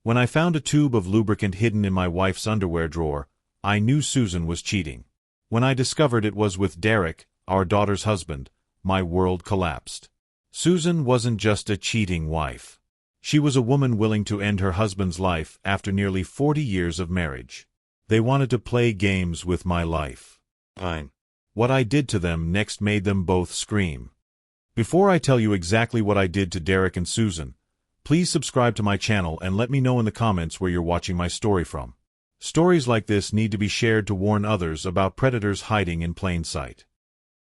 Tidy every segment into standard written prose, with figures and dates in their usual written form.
When I found a tube of lubricant hidden in my wife's underwear drawer, I knew Susan was cheating. When I discovered it was with Derek, our daughter's husband, my world collapsed. Susan wasn't just a cheating wife. She was a woman willing to end her husband's life after nearly 40 years of marriage. They wanted to play games with my life. What I did to them next made them both scream. Before I tell you exactly what I did to Derek and Susan, please subscribe to my channel and let me know in the comments where you're watching my story from. Stories like this need to be shared to warn others about predators hiding in plain sight.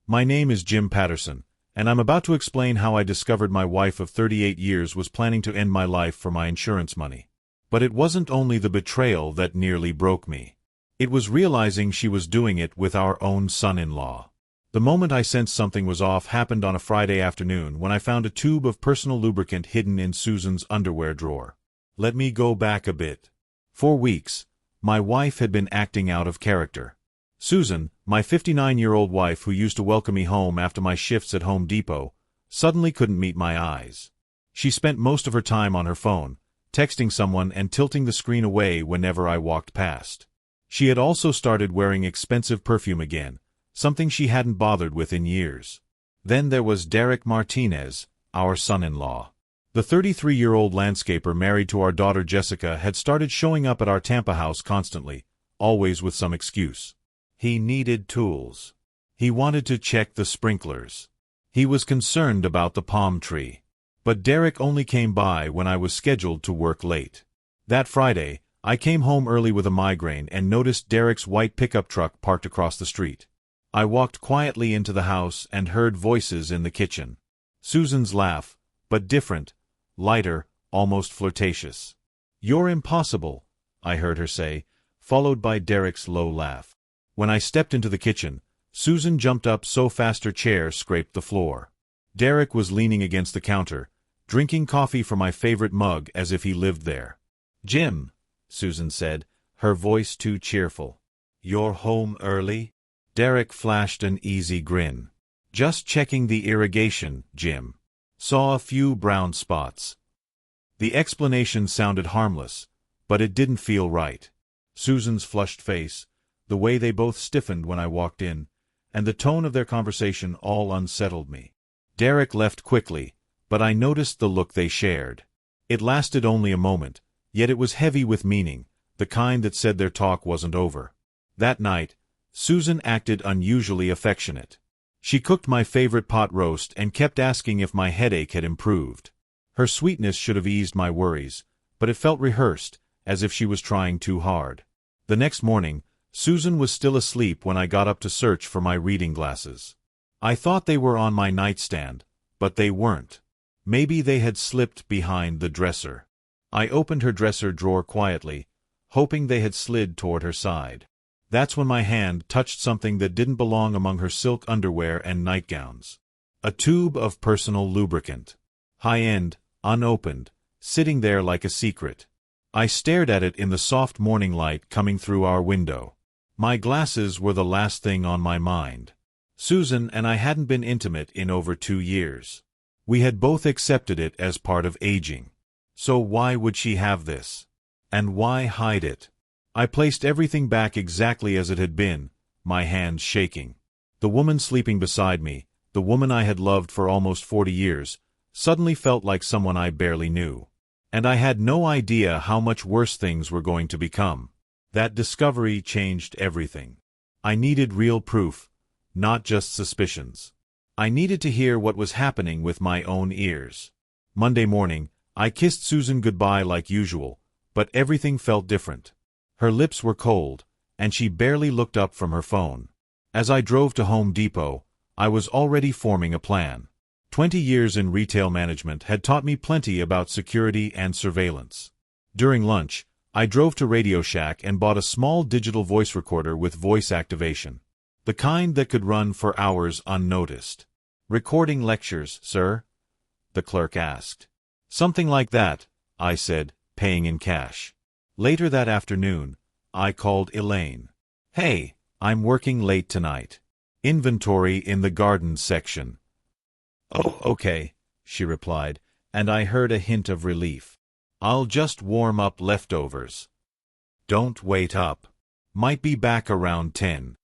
My name is Jim Patterson, and I'm about to explain how I discovered my wife of 38 years was planning to end my life for my insurance money. But it wasn't only the betrayal that nearly broke me. It was realizing she was doing it with our own son-in-law. The moment I sensed something was off happened on a Friday afternoon when I found a tube of personal lubricant hidden in Susan's underwear drawer. Let me go back a bit. For weeks, my wife had been acting out of character. Susan, my 59-year-old wife who used to welcome me home after my shifts at Home Depot, suddenly couldn't meet my eyes. She spent most of her time on her phone, texting someone and tilting the screen away whenever I walked past. She had also started wearing expensive perfume again, something she hadn't bothered with in years. Then there was Derek Martinez, our son-in-law. The 33-year-old landscaper married to our daughter Jessica had started showing up at our Tampa house constantly, always with some excuse. He needed tools. He wanted to check the sprinklers. He was concerned about the palm tree. But Derek only came by when I was scheduled to work late. That Friday, I came home early with a migraine and noticed Derek's white pickup truck parked across the street. I walked quietly into the house and heard voices in the kitchen. Susan's laugh, but different, lighter, almost flirtatious. "You're impossible," I heard her say, followed by Derek's low laugh. When I stepped into the kitchen, Susan jumped up so fast her chair scraped the floor. Derek was leaning against the counter, drinking coffee from my favorite mug as if he lived there. "Jim," Susan said, her voice too cheerful. "You're home early?" Derek flashed an easy grin. "Just checking the irrigation, Jim. Saw a few brown spots." The explanation sounded harmless, but it didn't feel right. Susan's flushed face, the way they both stiffened when I walked in, and the tone of their conversation all unsettled me. Derek left quickly, but I noticed the look they shared. It lasted only a moment, yet it was heavy with meaning, the kind that said their talk wasn't over. That night, Susan acted unusually affectionate. She cooked my favorite pot roast and kept asking if my headache had improved. Her sweetness should have eased my worries, but it felt rehearsed, as if she was trying too hard. The next morning, Susan was still asleep when I got up to search for my reading glasses. I thought they were on my nightstand, but they weren't. Maybe they had slipped behind the dresser. I opened her dresser drawer quietly, hoping they had slid toward her side. That's when my hand touched something that didn't belong among her silk underwear and nightgowns. A tube of personal lubricant. High-end, unopened, sitting there like a secret. I stared at it in the soft morning light coming through our window. My glasses were the last thing on my mind. Susan and I hadn't been intimate in over 2 years. We had both accepted it as part of aging. So why would she have this? And why hide it? I placed everything back exactly as it had been, my hands shaking. The woman sleeping beside me, the woman I had loved for almost 40 years, suddenly felt like someone I barely knew. And I had no idea how much worse things were going to become. That discovery changed everything. I needed real proof, not just suspicions. I needed to hear what was happening with my own ears. Monday morning, I kissed Susan goodbye like usual, but everything felt different. Her lips were cold, and she barely looked up from her phone. As I drove to Home Depot, I was already forming a plan. 20 years in retail management had taught me plenty about security and surveillance. During lunch, I drove to Radio Shack and bought a small digital voice recorder with voice activation. The kind that could run for hours unnoticed. "Recording lectures, sir?" the clerk asked. "Something like that," I said, paying in cash. Later that afternoon, I called Elaine. "Hey, I'm working late tonight. Inventory in the garden section." "Oh, okay," she replied, and I heard a hint of relief. I'll just warm up leftovers. Don't wait up. Might be back around 10.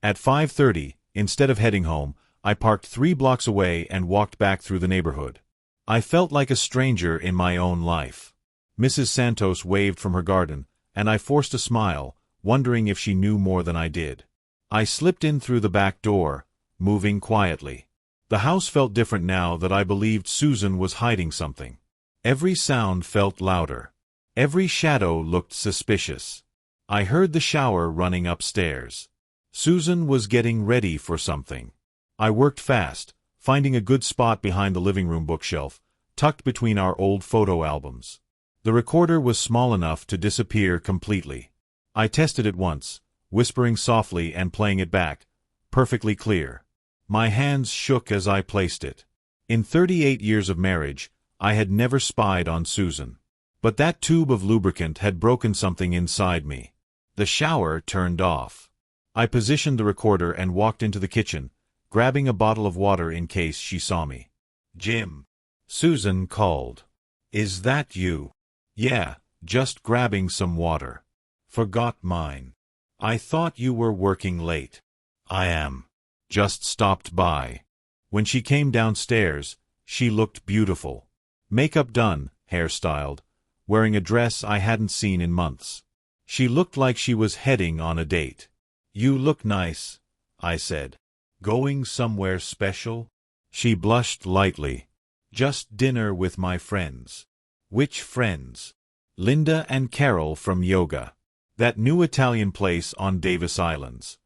At 5:30, instead of heading home, I parked 3 blocks away and walked back through the neighborhood. I felt like a stranger in my own life. Mrs. Santos waved from her garden, and I forced a smile, wondering if she knew more than I did. I slipped in through the back door, moving quietly. The house felt different now that I believed Susan was hiding something. Every sound felt louder. Every shadow looked suspicious. I heard the shower running upstairs. Susan was getting ready for something. I worked fast, finding a good spot behind the living room bookshelf, tucked between our old photo albums. The recorder was small enough to disappear completely. I tested it once, whispering softly and playing it back, perfectly clear. My hands shook as I placed it. In 38 years of marriage, I had never spied on Susan. But that tube of lubricant had broken something inside me. The shower turned off. I positioned the recorder and walked into the kitchen, grabbing a bottle of water in case she saw me. "Jim," Susan called. "Is that you?" "Yeah, just grabbing some water. Forgot mine. I thought you were working late." "I am. Just stopped by." When she came downstairs, she looked beautiful. Makeup done, hair styled, wearing a dress I hadn't seen in months. She looked like she was heading on a date. "You look nice," I said. "Going somewhere special?" She blushed lightly. "Just dinner with my friends." "Which friends?" "Linda and Carol from yoga. That new Italian place on Davis Islands."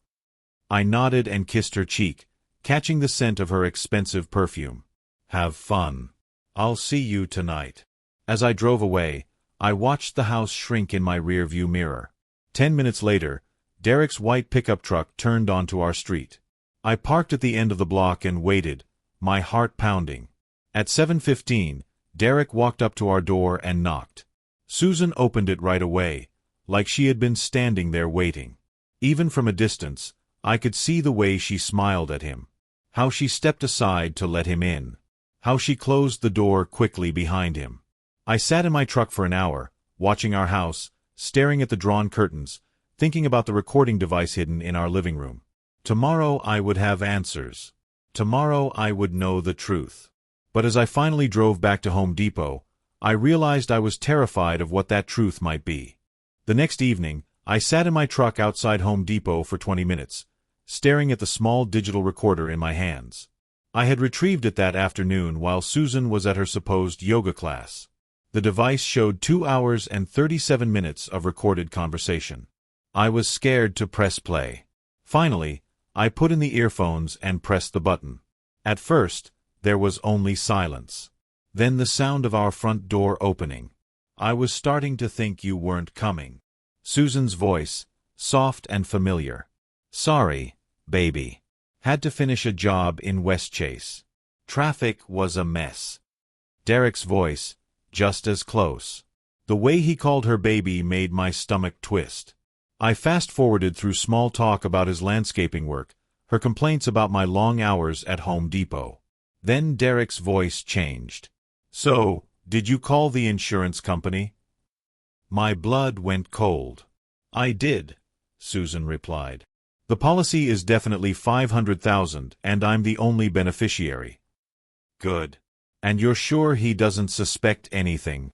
I nodded and kissed her cheek, catching the scent of her expensive perfume. "Have fun. I'll see you tonight." As I drove away, I watched the house shrink in my rearview mirror. 10 minutes later, Derek's white pickup truck turned onto our street. I parked at the end of the block and waited, my heart pounding. At 7:15, Derek walked up to our door and knocked. Susan opened it right away, like she had been standing there waiting. Even from a distance, I could see the way she smiled at him. How she stepped aside to let him in. How she closed the door quickly behind him. I sat in my truck for an hour, watching our house, staring at the drawn curtains, thinking about the recording device hidden in our living room. Tomorrow I would have answers. Tomorrow I would know the truth. But as I finally drove back to Home Depot, I realized I was terrified of what that truth might be. The next evening, I sat in my truck outside Home Depot for 20 minutes, staring at the small digital recorder in my hands. I had retrieved it that afternoon while Susan was at her supposed yoga class. The device showed 2 hours and 37 minutes of recorded conversation. I was scared to press play. Finally, I put in the earphones and pressed the button. At first, there was only silence. Then the sound of our front door opening. "I was starting to think you weren't coming." Susan's voice, soft and familiar. "Sorry, baby. Had to finish a job in Westchase. Traffic was a mess." Derek's voice, just as close. The way he called her baby made my stomach twist. I fast-forwarded through small talk about his landscaping work, her complaints about my long hours at Home Depot. Then Derek's voice changed. "So, did you call the insurance company?" My blood went cold. "I did," Susan replied. "The policy is definitely $500,000, and I'm the only beneficiary." "Good. And you're sure he doesn't suspect anything?"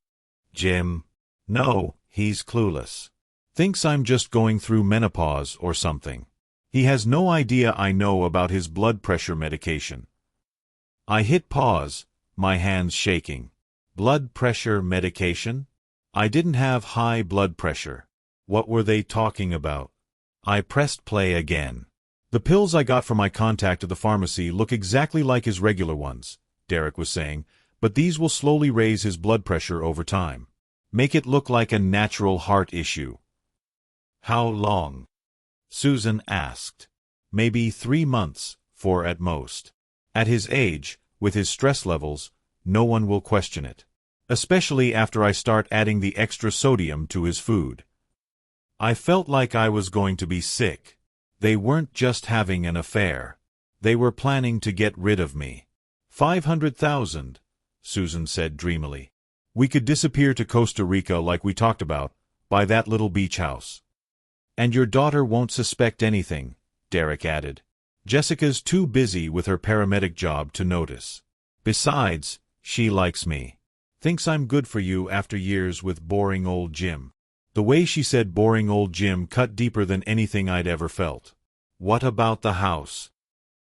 "Jim? No, he's clueless. Thinks I'm just going through menopause or something. He has no idea I know about his blood pressure medication." I hit pause, my hands shaking. Blood pressure medication? I didn't have high blood pressure. What were they talking about? I pressed play again. "The pills I got from my contact at the pharmacy look exactly like his regular ones," Derek was saying, "but these will slowly raise his blood pressure over time. Make it look like a natural heart issue." "How long?" Susan asked. "Maybe 3 months, 4 at most. At his age, with his stress levels, no one will question it. Especially after I start adding the extra sodium to his food." I felt like I was going to be sick. They weren't just having an affair. They were planning to get rid of me. 500,000, Susan said dreamily. We could disappear to Costa Rica like we talked about, by that little beach house. And your daughter won't suspect anything, Derek added. Jessica's too busy with her paramedic job to notice. Besides, she likes me. Thinks I'm good for you after years with boring old Jim. The way she said boring old Jim cut deeper than anything I'd ever felt. What about the house?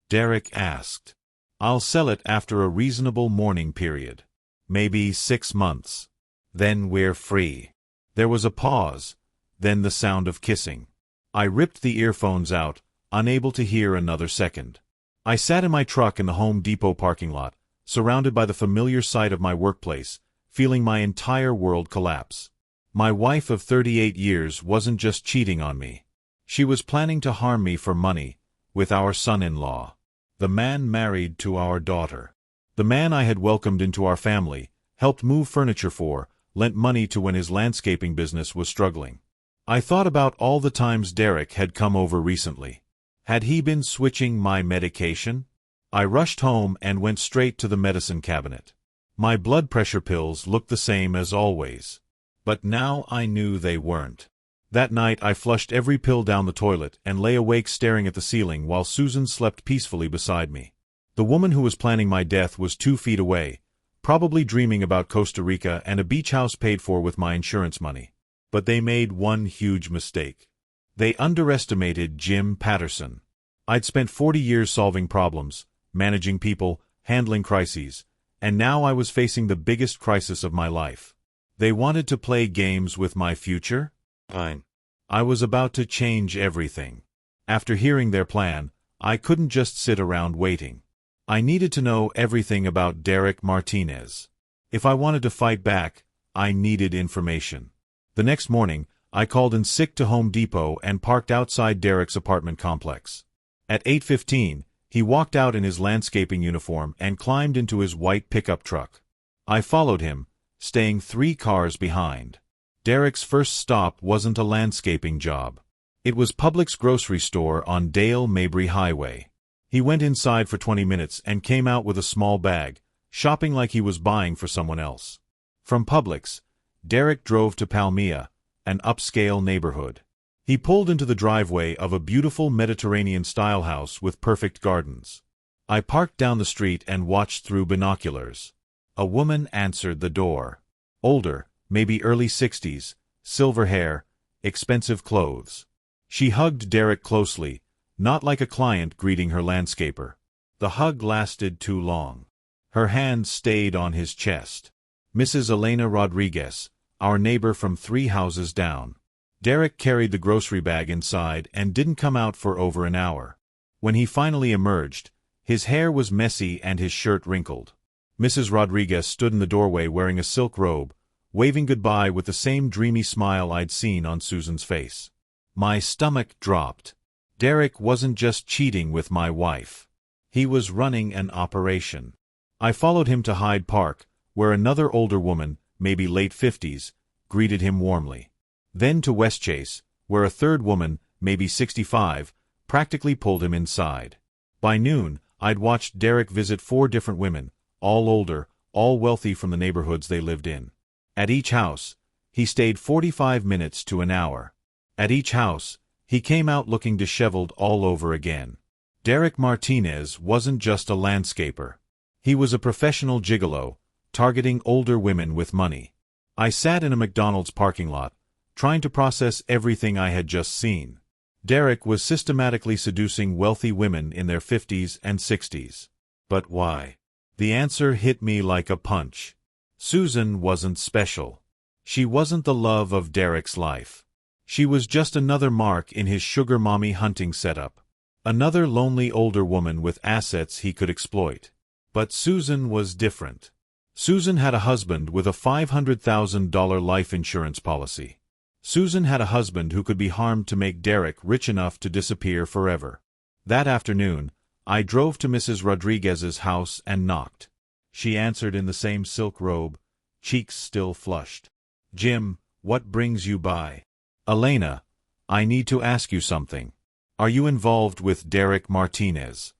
Derek asked. I'll sell it after a reasonable mourning period. Maybe 6 months. Then we're free. There was a pause, then the sound of kissing. I ripped the earphones out, unable to hear another second. I sat in my truck in the Home Depot parking lot, surrounded by the familiar sight of my workplace, feeling my entire world collapse. My wife of 38 years wasn't just cheating on me. She was planning to harm me for money, with our son-in-law. The man married to our daughter. The man I had welcomed into our family, helped move furniture for, lent money to when his landscaping business was struggling. I thought about all the times Derek had come over recently. Had he been switching my medication? I rushed home and went straight to the medicine cabinet. My blood pressure pills looked the same as always. But now I knew they weren't. That night I flushed every pill down the toilet and lay awake staring at the ceiling while Susan slept peacefully beside me. The woman who was planning my death was 2 feet away, probably dreaming about Costa Rica and a beach house paid for with my insurance money. But they made one huge mistake. They underestimated Jim Patterson. I'd spent 40 years solving problems, managing people, handling crises, and now I was facing the biggest crisis of my life. They wanted to play games with my future? Fine. I was about to change everything. After hearing their plan, I couldn't just sit around waiting. I needed to know everything about Derek Martinez. If I wanted to fight back, I needed information. The next morning, I called in sick to Home Depot and parked outside Derek's apartment complex. At 8:15, he walked out in his landscaping uniform and climbed into his white pickup truck. I followed him, staying 3 cars behind. Derek's first stop wasn't a landscaping job. It was Publix grocery store on Dale Mabry Highway. He went inside for 20 minutes and came out with a small bag, shopping like he was buying for someone else. From Publix, Derek drove to Palmilla, an upscale neighborhood. He pulled into the driveway of a beautiful Mediterranean-style house with perfect gardens. I parked down the street and watched through binoculars. A woman answered the door. Older, maybe early 60s, silver hair, expensive clothes. She hugged Derek closely, not like a client greeting her landscaper. The hug lasted too long. Her hand stayed on his chest. Mrs. Elena Rodriguez, our neighbor from 3 houses down. Derek carried the grocery bag inside and didn't come out for over an hour. When he finally emerged, his hair was messy and his shirt wrinkled. Mrs. Rodriguez stood in the doorway wearing a silk robe, waving goodbye with the same dreamy smile I'd seen on Susan's face. My stomach dropped. Derek wasn't just cheating with my wife. He was running an operation. I followed him to Hyde Park, where another older woman, maybe late 50s, greeted him warmly. Then to Westchase, where a third woman, maybe 65, practically pulled him inside. By noon, I'd watched Derek visit 4 different women, all older, all wealthy from the neighborhoods they lived in. At each house, he stayed 45 minutes to an hour. At each house, he came out looking disheveled all over again. Derek Martinez wasn't just a landscaper. He was a professional gigolo, targeting older women with money. I sat in a McDonald's parking lot, trying to process everything I had just seen. Derek was systematically seducing wealthy women in their 50s and 60s. But why? The answer hit me like a punch. Susan wasn't special. She wasn't the love of Derek's life. She was just another mark in his sugar mommy hunting setup. Another lonely older woman with assets he could exploit. But Susan was different. Susan had a husband with a $500,000 life insurance policy. Susan had a husband who could be harmed to make Derek rich enough to disappear forever. That afternoon, I drove to Mrs. Rodriguez's house and knocked. She answered in the same silk robe, cheeks still flushed. "Jim, what brings you by?" "Elena, I need to ask you something. Are you involved with Derek Martinez?"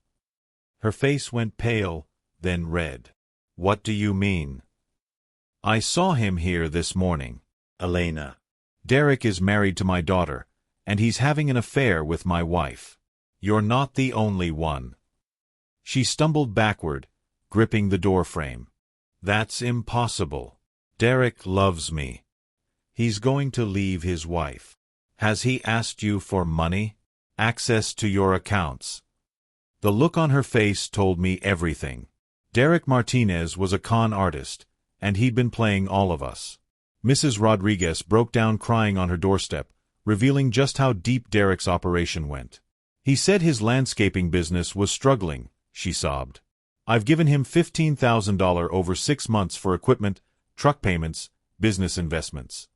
Her face went pale, then red. "What do you mean?" I saw him here this morning. Elena. Derek is married to my daughter, and he's having an affair with my wife. You're not the only one. She stumbled backward, gripping the doorframe. That's impossible. Derek loves me. He's going to leave his wife. Has he asked you for money? Access to your accounts? The look on her face told me everything. Derek Martinez was a con artist, and he'd been playing all of us. Mrs. Rodriguez broke down crying on her doorstep, revealing just how deep Derek's operation went. He said his landscaping business was struggling, she sobbed. I've given him $15,000 over 6 months for equipment, truck payments, business investments.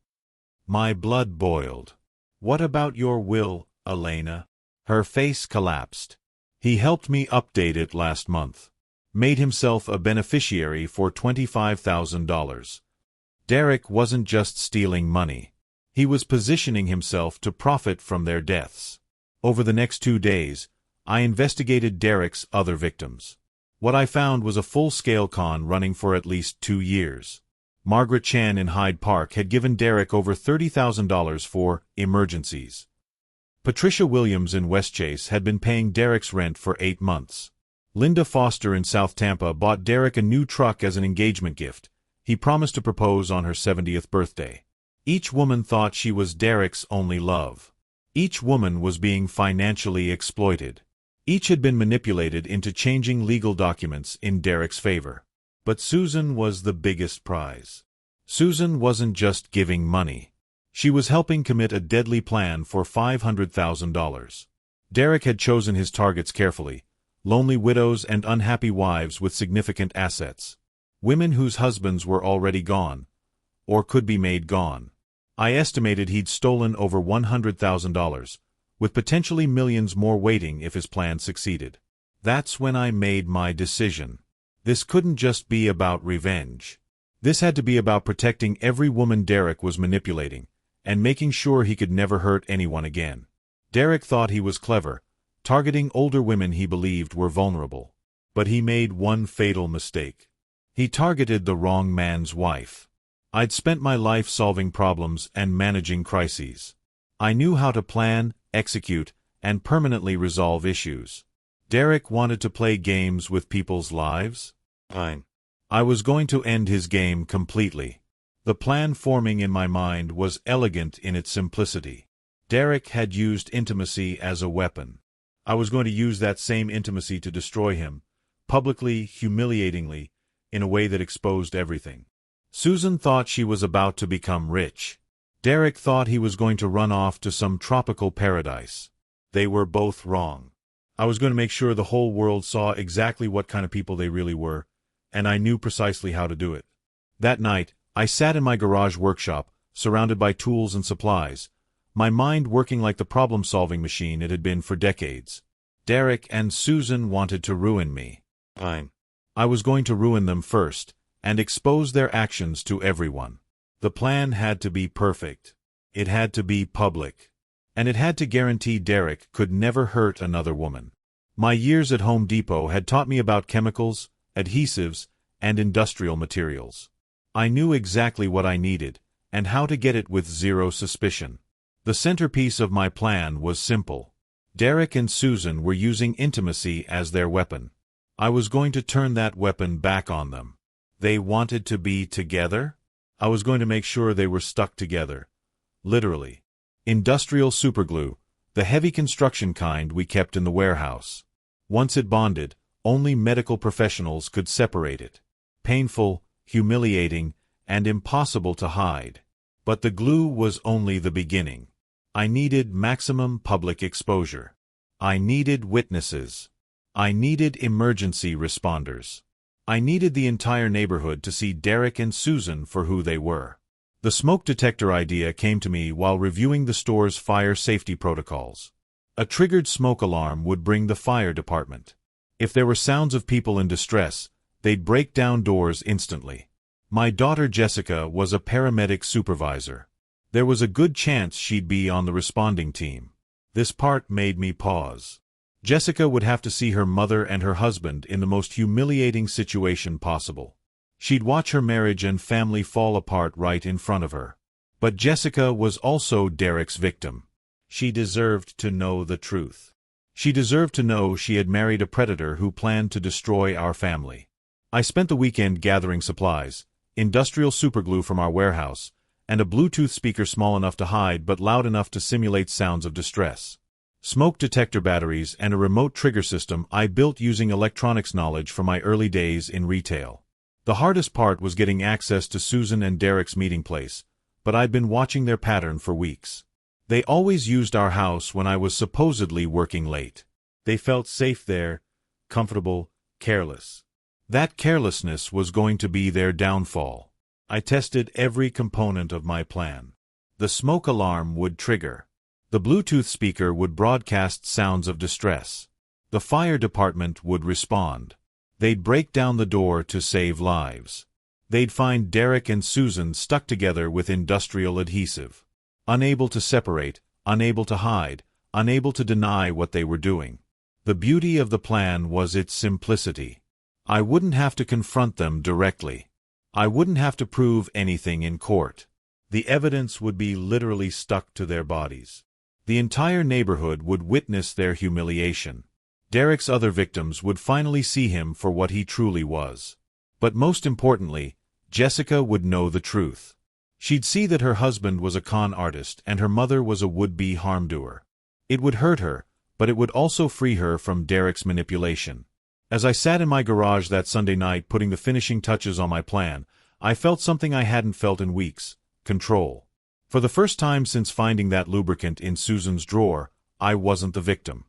My blood boiled. What about your will, Elena? Her face collapsed. He helped me update it last month. Made himself a beneficiary for $25,000. Derek wasn't just stealing money. He was positioning himself to profit from their deaths. Over the next 2 days, I investigated Derek's other victims. What I found was a full-scale con running for at least 2 years. Margaret Chan in Hyde Park had given Derek over $30,000 for emergencies. Patricia Williams in Westchase had been paying Derek's rent for 8 months. Linda Foster in South Tampa bought Derek a new truck as an engagement gift. He promised to propose on her 70th birthday. Each woman thought she was Derek's only love. Each woman was being financially exploited. Each had been manipulated into changing legal documents in Derek's favor. But Susan was the biggest prize. Susan wasn't just giving money. She was helping commit a deadly plan for $500,000. Derek had chosen his targets carefully: lonely widows and unhappy wives with significant assets. Women whose husbands were already gone, or could be made gone. I estimated he'd stolen over $100,000, with potentially millions more waiting if his plan succeeded. That's when I made my decision. This couldn't just be about revenge. This had to be about protecting every woman Derek was manipulating, and making sure he could never hurt anyone again. Derek thought he was clever, targeting older women he believed were vulnerable. But he made one fatal mistake. He targeted the wrong man's wife. I'd spent my life solving problems and managing crises. I knew how to plan, execute, and permanently resolve issues. Derek wanted to play games with people's lives? Fine. I was going to end his game completely. The plan forming in my mind was elegant in its simplicity. Derek had used intimacy as a weapon. I was going to use that same intimacy to destroy him, publicly, humiliatingly, in a way that exposed everything. Susan thought she was about to become rich. Derek thought he was going to run off to some tropical paradise. They were both wrong. I was going to make sure the whole world saw exactly what kind of people they really were, and I knew precisely how to do it. That night, I sat in my garage workshop, surrounded by tools and supplies, my mind working like the problem-solving machine it had been for decades. Derek and Susan wanted to ruin me. Fine. I was going to ruin them first, and expose their actions to everyone. The plan had to be perfect. It had to be public. And it had to guarantee Derek could never hurt another woman. My years at Home Depot had taught me about chemicals, adhesives, and industrial materials. I knew exactly what I needed, and how to get it with zero suspicion. The centerpiece of my plan was simple. Derek and Susan were using intimacy as their weapon. I was going to turn that weapon back on them. They wanted to be together? I was going to make sure they were stuck together. Literally. Industrial superglue, the heavy construction kind we kept in the warehouse. Once it bonded, only medical professionals could separate it. Painful, humiliating, and impossible to hide. But the glue was only the beginning. I needed maximum public exposure. I needed witnesses. I needed emergency responders. I needed the entire neighborhood to see Derek and Susan for who they were. The smoke detector idea came to me while reviewing the store's fire safety protocols. A triggered smoke alarm would bring the fire department. If there were sounds of people in distress, they'd break down doors instantly. My daughter Jessica was a paramedic supervisor. There was a good chance she'd be on the responding team. This part made me pause. Jessica would have to see her mother and her husband in the most humiliating situation possible. She'd watch her marriage and family fall apart right in front of her. But Jessica was also Derek's victim. She deserved to know the truth. She deserved to know she had married a predator who planned to destroy our family. I spent the weekend gathering supplies, industrial superglue from our warehouse, and a Bluetooth speaker small enough to hide but loud enough to simulate sounds of distress. Smoke detector batteries and a remote trigger system I built using electronics knowledge from my early days in retail. The hardest part was getting access to Susan and Derek's meeting place, but I'd been watching their pattern for weeks. They always used our house when I was supposedly working late. They felt safe there, comfortable, careless. That carelessness was going to be their downfall. I tested every component of my plan. The smoke alarm would trigger. The Bluetooth speaker would broadcast sounds of distress. The fire department would respond. They'd break down the door to save lives. They'd find Derek and Susan stuck together with industrial adhesive. Unable to separate, unable to hide, unable to deny what they were doing. The beauty of the plan was its simplicity. I wouldn't have to confront them directly. I wouldn't have to prove anything in court. The evidence would be literally stuck to their bodies. The entire neighborhood would witness their humiliation. Derek's other victims would finally see him for what he truly was. But most importantly, Jessica would know the truth. She'd see that her husband was a con artist and her mother was a would-be harm-doer. It would hurt her, but it would also free her from Derek's manipulation. As I sat in my garage that Sunday night putting the finishing touches on my plan, I felt something I hadn't felt in weeks: control. For the first time since finding that lubricant in Susan's drawer, I wasn't the victim.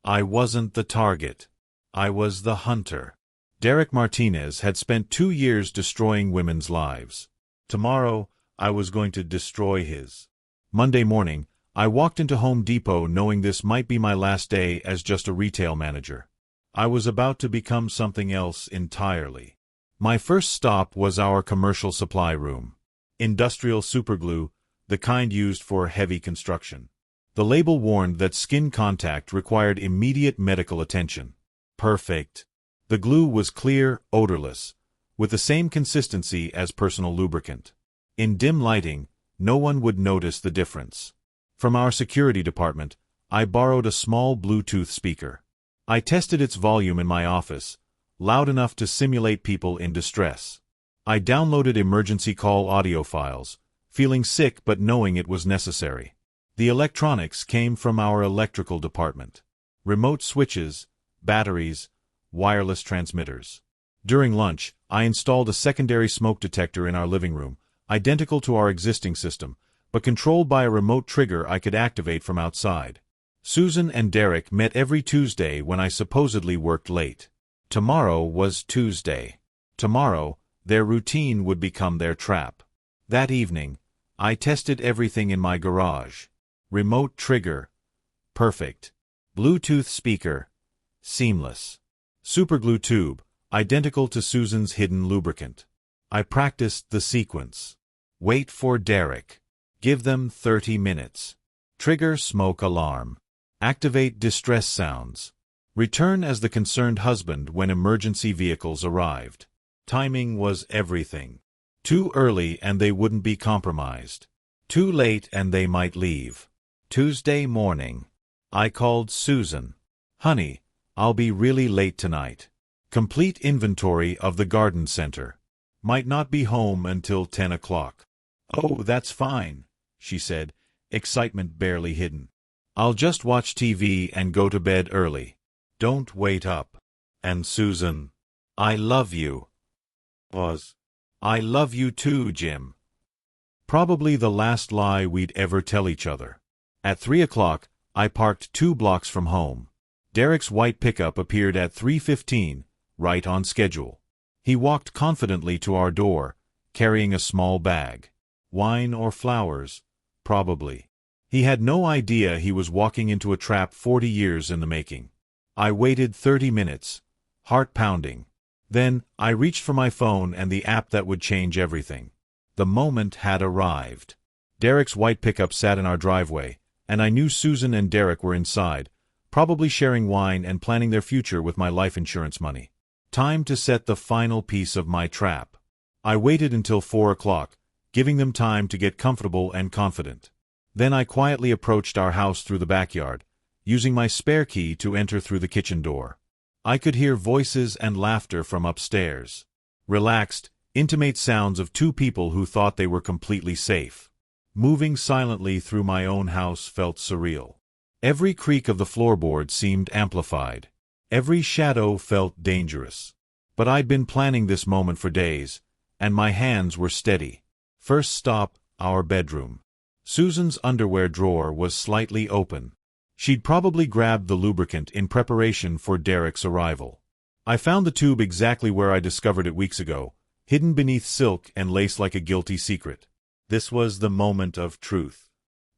I wasn't the target. I was the hunter. Derek Martinez had spent 2 years destroying women's lives. Tomorrow, I was going to destroy his. Monday morning, I walked into Home Depot knowing this might be my last day as just a retail manager. I was about to become something else entirely. My first stop was our commercial supply room. Industrial superglue, the kind used for heavy construction. The label warned that skin contact required immediate medical attention. Perfect. The glue was clear, odorless, with the same consistency as personal lubricant. In dim lighting, no one would notice the difference. From our security department, I borrowed a small Bluetooth speaker. I tested its volume in my office, loud enough to simulate people in distress. I downloaded emergency call audio files, feeling sick but knowing it was necessary. The electronics came from our electrical department. Remote switches, batteries, wireless transmitters. During lunch, I installed a secondary smoke detector in our living room, identical to our existing system, but controlled by a remote trigger I could activate from outside. Susan and Derek met every Tuesday when I supposedly worked late. Tomorrow was Tuesday. Tomorrow, their routine would become their trap. That evening, I tested everything in my garage. Remote trigger. Perfect. Bluetooth speaker. Seamless. Superglue tube, identical to Susan's hidden lubricant. I practiced the sequence. Wait for Derek. Give them 30 minutes. Trigger smoke alarm. Activate distress sounds. Return as the concerned husband when emergency vehicles arrived. Timing was everything. Too early and they wouldn't be compromised. Too late and they might leave. Tuesday morning. I called Susan. Honey, I'll be really late tonight. Complete inventory of the garden center. Might not be home until 10 o'clock. Oh, that's fine, she said, excitement barely hidden. I'll just watch TV and go to bed early. Don't wait up. And Susan, I love you. I love you too, Jim. Probably the last lie we'd ever tell each other. At 3 o'clock, I parked 2 blocks from home. Derek's white pickup appeared at 3:15, right on schedule. He walked confidently to our door, carrying a small bag. Wine or flowers, probably. He had no idea he was walking into a trap 40 years in the making. I waited 30 minutes, heart pounding. Then, I reached for my phone and the app that would change everything. The moment had arrived. Derek's white pickup sat in our driveway, and I knew Susan and Derek were inside, probably sharing wine and planning their future with my life insurance money. Time to set the final piece of my trap. I waited until 4 o'clock, giving them time to get comfortable and confident. Then I quietly approached our house through the backyard, using my spare key to enter through the kitchen door. I could hear voices and laughter from upstairs. Relaxed, intimate sounds of two people who thought they were completely safe. Moving silently through my own house felt surreal. Every creak of the floorboard seemed amplified. Every shadow felt dangerous. But I'd been planning this moment for days, and my hands were steady. First stop, our bedroom. Susan's underwear drawer was slightly open. She'd probably grabbed the lubricant in preparation for Derek's arrival. I found the tube exactly where I discovered it weeks ago, hidden beneath silk and lace like a guilty secret. This was the moment of truth.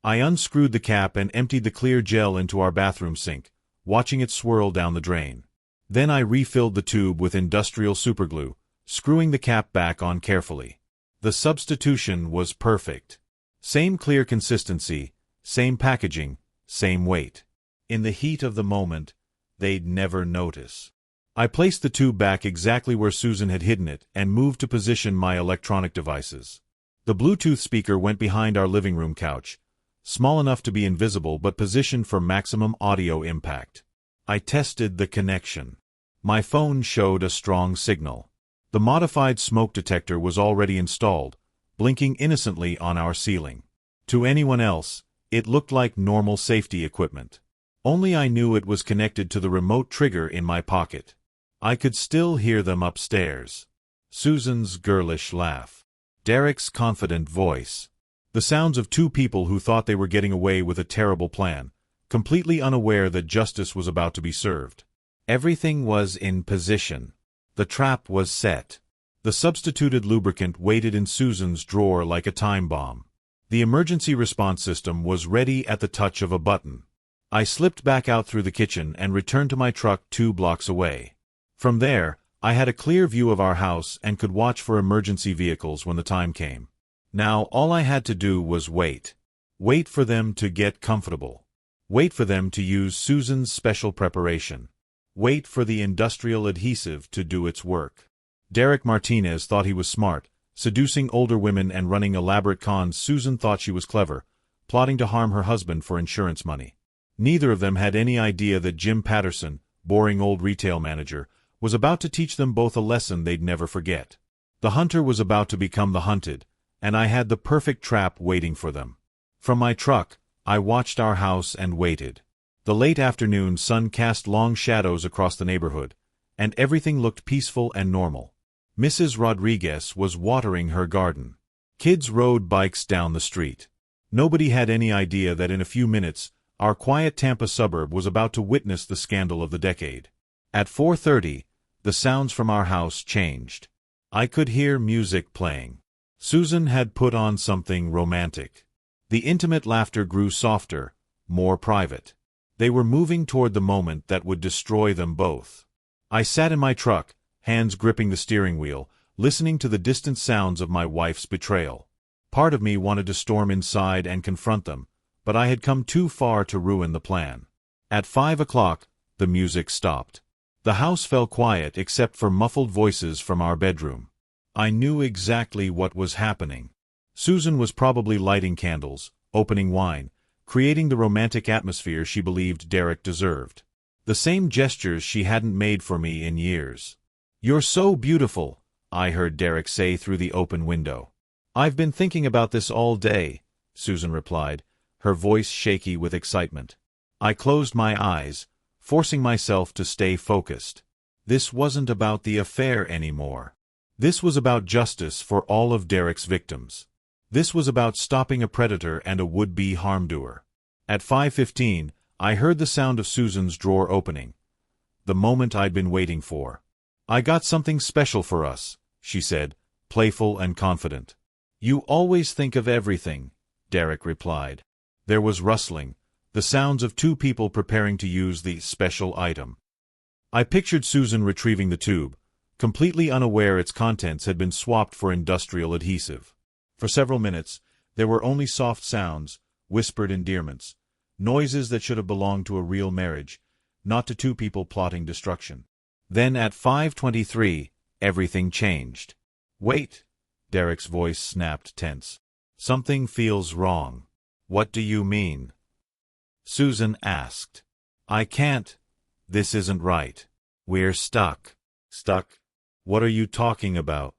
I unscrewed the cap and emptied the clear gel into our bathroom sink, watching it swirl down the drain. Then I refilled the tube with industrial superglue, screwing the cap back on carefully. The substitution was perfect. Same clear consistency, same packaging, same weight. In the heat of the moment, they'd never notice. I placed the tube back exactly where Susan had hidden it and moved to position my electronic devices. The Bluetooth speaker went behind our living room couch, small enough to be invisible but positioned for maximum audio impact. I tested the connection. My phone showed a strong signal. The modified smoke detector was already installed, blinking innocently on our ceiling. To anyone else, it looked like normal safety equipment. Only I knew it was connected to the remote trigger in my pocket. I could still hear them upstairs. Susan's girlish laugh. Derek's confident voice. The sounds of two people who thought they were getting away with a terrible plan, completely unaware that justice was about to be served. Everything was in position. The trap was set. The substituted lubricant waited in Susan's drawer like a time bomb. The emergency response system was ready at the touch of a button. I slipped back out through the kitchen and returned to my truck 2 blocks away. From there, I had a clear view of our house and could watch for emergency vehicles when the time came. Now all I had to do was wait. Wait for them to get comfortable. Wait for them to use Susan's special preparation. Wait for the industrial adhesive to do its work. Derek Martinez thought he was smart, seducing older women and running elaborate cons. Susan thought she was clever, plotting to harm her husband for insurance money. Neither of them had any idea that Jim Patterson, boring old retail manager, was about to teach them both a lesson they'd never forget. The hunter was about to become the hunted, and I had the perfect trap waiting for them. From my truck, I watched our house and waited. The late afternoon sun cast long shadows across the neighborhood, and everything looked peaceful and normal. Mrs. Rodriguez was watering her garden. Kids rode bikes down the street. Nobody had any idea that in a few minutes, our quiet Tampa suburb was about to witness the scandal of the decade. At 4:30, the sounds from our house changed. I could hear music playing. Susan had put on something romantic. The intimate laughter grew softer, more private. They were moving toward the moment that would destroy them both. I sat in my truck, hands gripping the steering wheel, listening to the distant sounds of my wife's betrayal. Part of me wanted to storm inside and confront them, but I had come too far to ruin the plan. At 5 o'clock, the music stopped. The house fell quiet except for muffled voices from our bedroom. I knew exactly what was happening. Susan was probably lighting candles, opening wine, creating the romantic atmosphere she believed Derek deserved. The same gestures she hadn't made for me in years. "You're so beautiful," I heard Derek say through the open window. "I've been thinking about this all day," Susan replied, her voice shaky with excitement. I closed my eyes, forcing myself to stay focused. This wasn't about the affair anymore. This was about justice for all of Derek's victims. This was about stopping a predator and a would-be harm-doer. At 5:15, I heard the sound of Susan's drawer opening. The moment I'd been waiting for. "I got something special for us," she said, playful and confident. "You always think of everything," Derek replied. There was rustling, the sounds of two people preparing to use the special item. I pictured Susan retrieving the tube, completely unaware its contents had been swapped for industrial adhesive. For several minutes, there were only soft sounds, whispered endearments, noises that should have belonged to a real marriage, not to two people plotting destruction. Then at 5:23, everything changed. "Wait," Derek's voice snapped tense. Something feels wrong. What do you mean? Susan asked. I can't. This isn't right. We're stuck. Stuck? What are you talking about?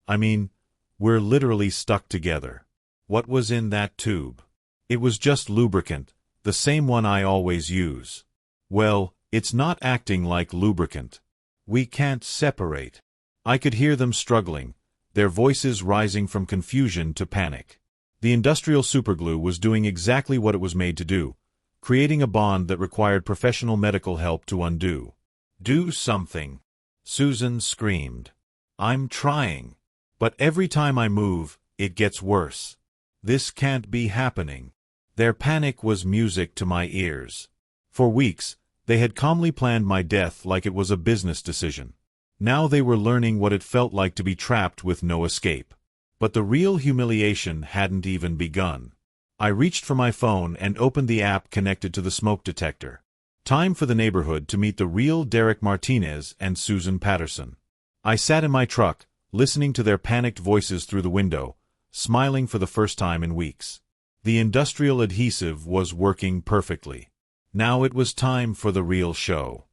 I mean, we're literally stuck together. What was in that tube? It was just lubricant, the same one I always use. Well, it's not acting like lubricant. We can't separate. I could hear them struggling, their voices rising from confusion to panic. The industrial superglue was doing exactly what it was made to do, creating a bond that required professional medical help to undo. Do something. Susan screamed. I'm trying. But every time I move, it gets worse. This can't be happening. Their panic was music to my ears. For weeks, they had calmly planned my death like it was a business decision. Now they were learning what it felt like to be trapped with no escape. But the real humiliation hadn't even begun. I reached for my phone and opened the app connected to the smoke detector. Time for the neighborhood to meet the real Derek Martinez and Susan Patterson. I sat in my truck, listening to their panicked voices through the window, smiling for the first time in weeks. The industrial adhesive was working perfectly. Now it was time for the real show.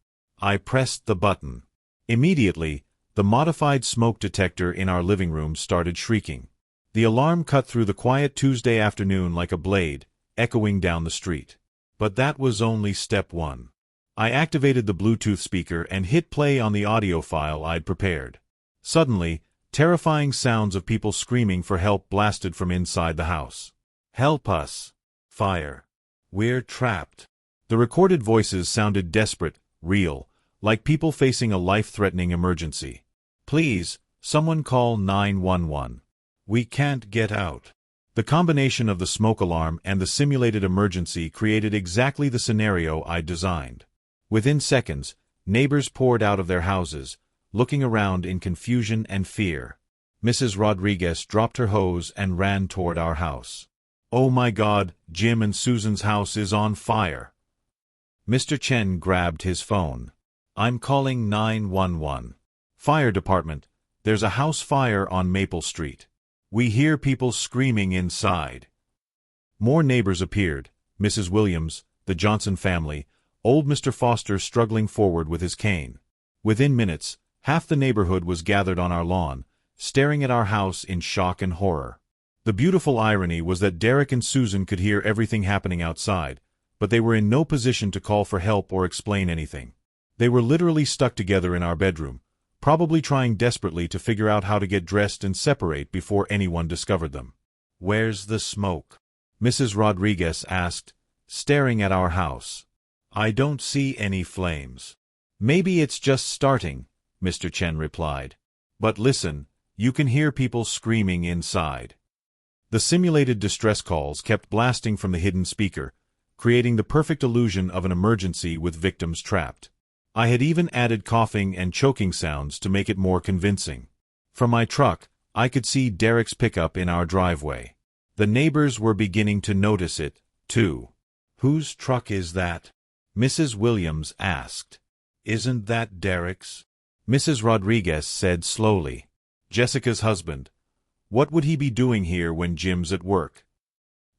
I pressed the button. Immediately, the modified smoke detector in our living room started shrieking. The alarm cut through the quiet Tuesday afternoon like a blade, echoing down the street. But that was only step one. I activated the Bluetooth speaker and hit play on the audio file I'd prepared. Suddenly, terrifying sounds of people screaming for help blasted from inside the house. Help us. Fire. We're trapped. The recorded voices sounded desperate, real, like people facing a life-threatening emergency. Please, someone call 911. We can't get out. The combination of the smoke alarm and the simulated emergency created exactly the scenario I'd designed. Within seconds, neighbors poured out of their houses, looking around in confusion and fear. Mrs. Rodriguez dropped her hose and ran toward our house. Oh my God, Jim and Susan's house is on fire. Mr. Chen grabbed his phone. I'm calling 911. Fire department, there's a house fire on Maple Street. We hear people screaming inside. More neighbors appeared, Mrs. Williams, the Johnson family, old Mr. Foster struggling forward with his cane. Within minutes, half the neighborhood was gathered on our lawn, staring at our house in shock and horror. The beautiful irony was that Derek and Susan could hear everything happening outside, but they were in no position to call for help or explain anything. They were literally stuck together in our bedroom, probably trying desperately to figure out how to get dressed and separate before anyone discovered them. Where's the smoke? Mrs. Rodriguez asked, staring at our house. I don't see any flames. Maybe it's just starting, Mr. Chen replied. But listen, you can hear people screaming inside. The simulated distress calls kept blasting from the hidden speaker, creating the perfect illusion of an emergency with victims trapped. I had even added coughing and choking sounds to make it more convincing. From my truck, I could see Derek's pickup in our driveway. The neighbors were beginning to notice it, too. Whose truck is that? Mrs. Williams asked. Isn't that Derek's? Mrs. Rodriguez said slowly. Jessica's husband. What would he be doing here when Jim's at work?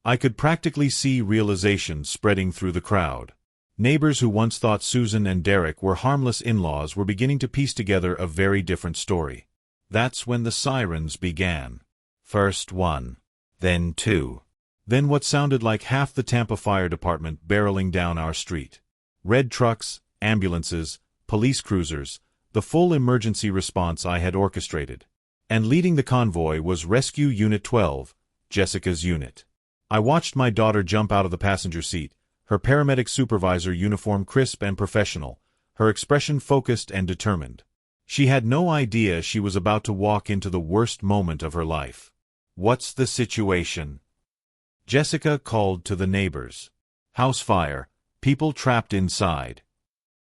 I could practically see realization spreading through the crowd. Neighbors who once thought Susan and Derek were harmless in-laws were beginning to piece together a very different story. That's when the sirens began. First one. Then two. Then what sounded like half the Tampa Fire Department barreling down our street. Red trucks, ambulances, police cruisers, the full emergency response I had orchestrated. And leading the convoy was Rescue Unit 12, Jessica's unit. I watched my daughter jump out of the passenger seat, her paramedic supervisor uniform crisp and professional, her expression focused and determined. She had no idea she was about to walk into the worst moment of her life. What's the situation? Jessica called to the neighbors. House fire, people trapped inside.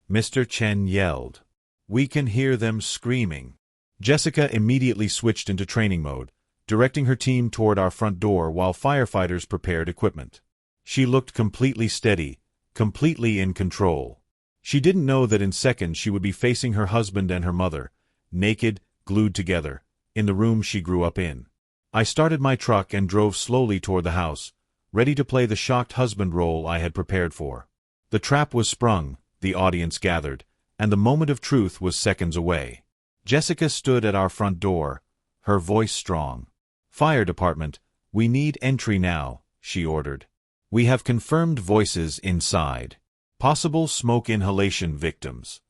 Mr. Chen yelled. We can hear them screaming. Jessica immediately switched into training mode, directing her team toward our front door while firefighters prepared equipment. She looked completely steady, completely in control. She didn't know that in seconds she would be facing her husband and her mother, naked, glued together, in the room she grew up in. I started my truck and drove slowly toward the house, ready to play the shocked husband role I had prepared for. The trap was sprung, the audience gathered, and the moment of truth was seconds away. Jessica stood at our front door, her voice strong. "Fire department, we need entry now," she ordered. "We have confirmed voices inside. Possible smoke inhalation victims."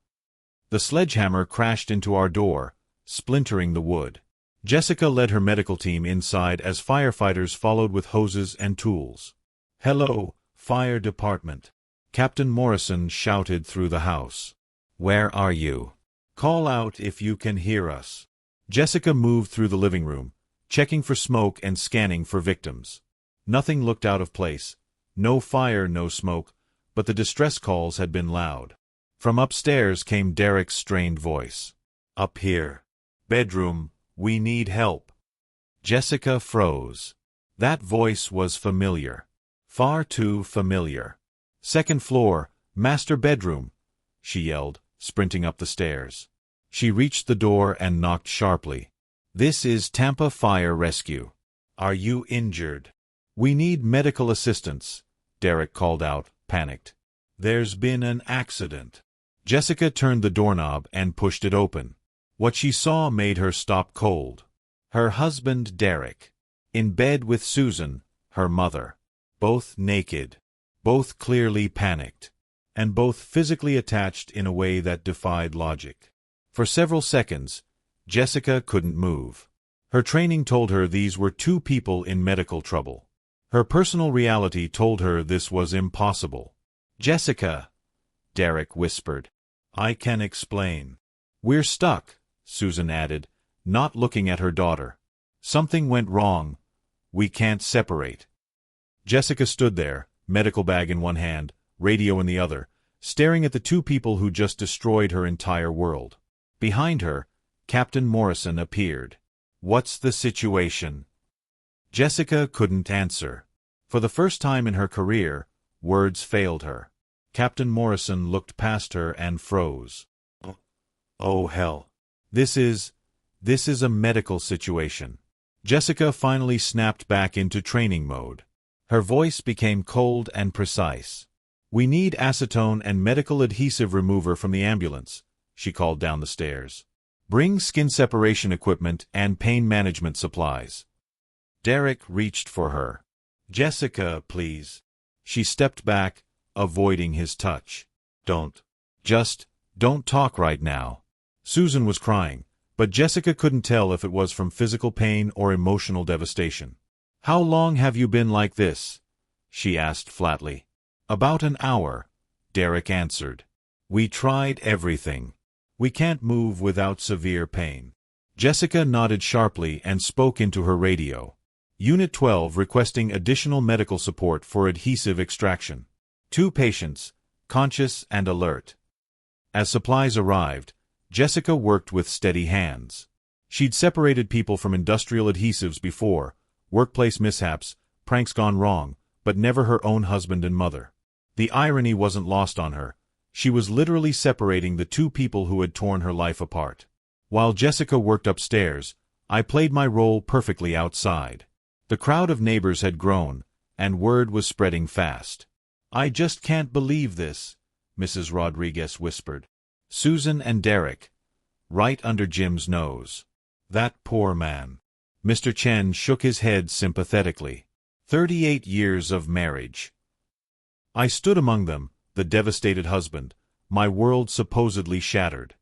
The sledgehammer crashed into our door, splintering the wood. Jessica led her medical team inside as firefighters followed with hoses and tools. "Hello, fire department," Captain Morrison shouted through the house. "Where are you? Call out if you can hear us." Jessica moved through the living room, checking for smoke and scanning for victims. Nothing looked out of place. No fire, no smoke, but the distress calls had been loud. From upstairs came Derek's strained voice. "Up here. Bedroom, we need help." Jessica froze. That voice was familiar. Far too familiar. "Second floor, master bedroom," she yelled, sprinting up the stairs. She reached the door and knocked sharply. "This is Tampa Fire Rescue. Are you injured?" "We need medical assistance," Derek called out, panicked. "There's been an accident." Jessica turned the doorknob and pushed it open. What she saw made her stop cold. Her husband Derek, in bed with Susan, her mother. Both naked. Both clearly panicked. And both physically attached in a way that defied logic. For several seconds, Jessica couldn't move. Her training told her these were two people in medical trouble. Her personal reality told her this was impossible. "Jessica," Derek whispered. "I can explain." "We're stuck," Susan added, not looking at her daughter. "Something went wrong. We can't separate." Jessica stood there, medical bag in one hand, radio in the other, staring at the two people who just destroyed her entire world. Behind her, Captain Morrison appeared. "What's the situation?" Jessica couldn't answer. For the first time in her career, words failed her. Captain Morrison looked past her and froze. "Oh hell. This is a medical situation." Jessica finally snapped back into training mode. Her voice became cold and precise. "We need acetone and medical adhesive remover from the ambulance," she called down the stairs. "Bring skin separation equipment and pain management supplies." Derek reached for her. "Jessica, please." She stepped back, avoiding his touch. Don't talk right now." Susan was crying, but Jessica couldn't tell if it was from physical pain or emotional devastation. "How long have you been like this?" she asked flatly. "About an hour," Derek answered. "We tried everything. We can't move without severe pain." Jessica nodded sharply and spoke into her radio. "Unit 12 requesting additional medical support for adhesive extraction. 2 patients, conscious and alert." As supplies arrived, Jessica worked with steady hands. She'd separated people from industrial adhesives before, workplace mishaps, pranks gone wrong, but never her own husband and mother. The irony wasn't lost on her. She was literally separating the two people who had torn her life apart. While Jessica worked upstairs, I played my role perfectly outside. The crowd of neighbors had grown, and word was spreading fast. "I just can't believe this," Mrs. Rodriguez whispered. "Susan and Derek. Right under Jim's nose. That poor man." Mr. Chen shook his head sympathetically. 38 years of marriage. I stood among them, the devastated husband, my world supposedly shattered.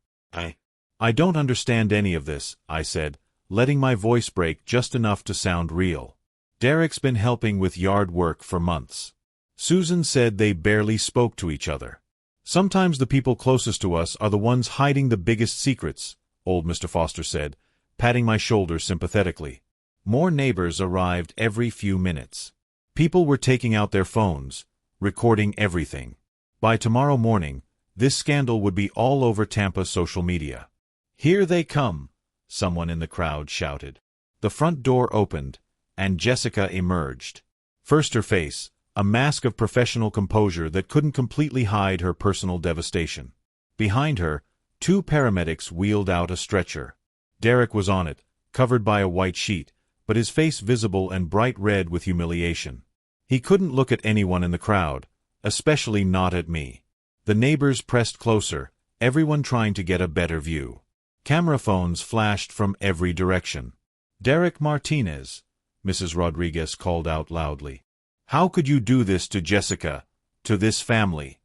I don't understand any of this," I said, letting my voice break just enough to sound real. "Derek's been helping with yard work for months." Susan said they barely spoke to each other. "Sometimes the people closest to us are the ones hiding the biggest secrets," old Mr. Foster said, patting my shoulder sympathetically. More neighbors arrived every few minutes. People were taking out their phones, recording everything. By tomorrow morning, this scandal would be all over Tampa social media. "Here they come," someone in the crowd shouted. The front door opened, and Jessica emerged. First her face, a mask of professional composure that couldn't completely hide her personal devastation. Behind her, 2 paramedics wheeled out a stretcher. Derek was on it, covered by a white sheet, but his face visible and bright red with humiliation. He couldn't look at anyone in the crowd, especially not at me. The neighbors pressed closer, everyone trying to get a better view. Camera phones flashed from every direction. "Derek Martinez," Mrs. Rodriguez called out loudly. "How could you do this to Jessica, to this family?"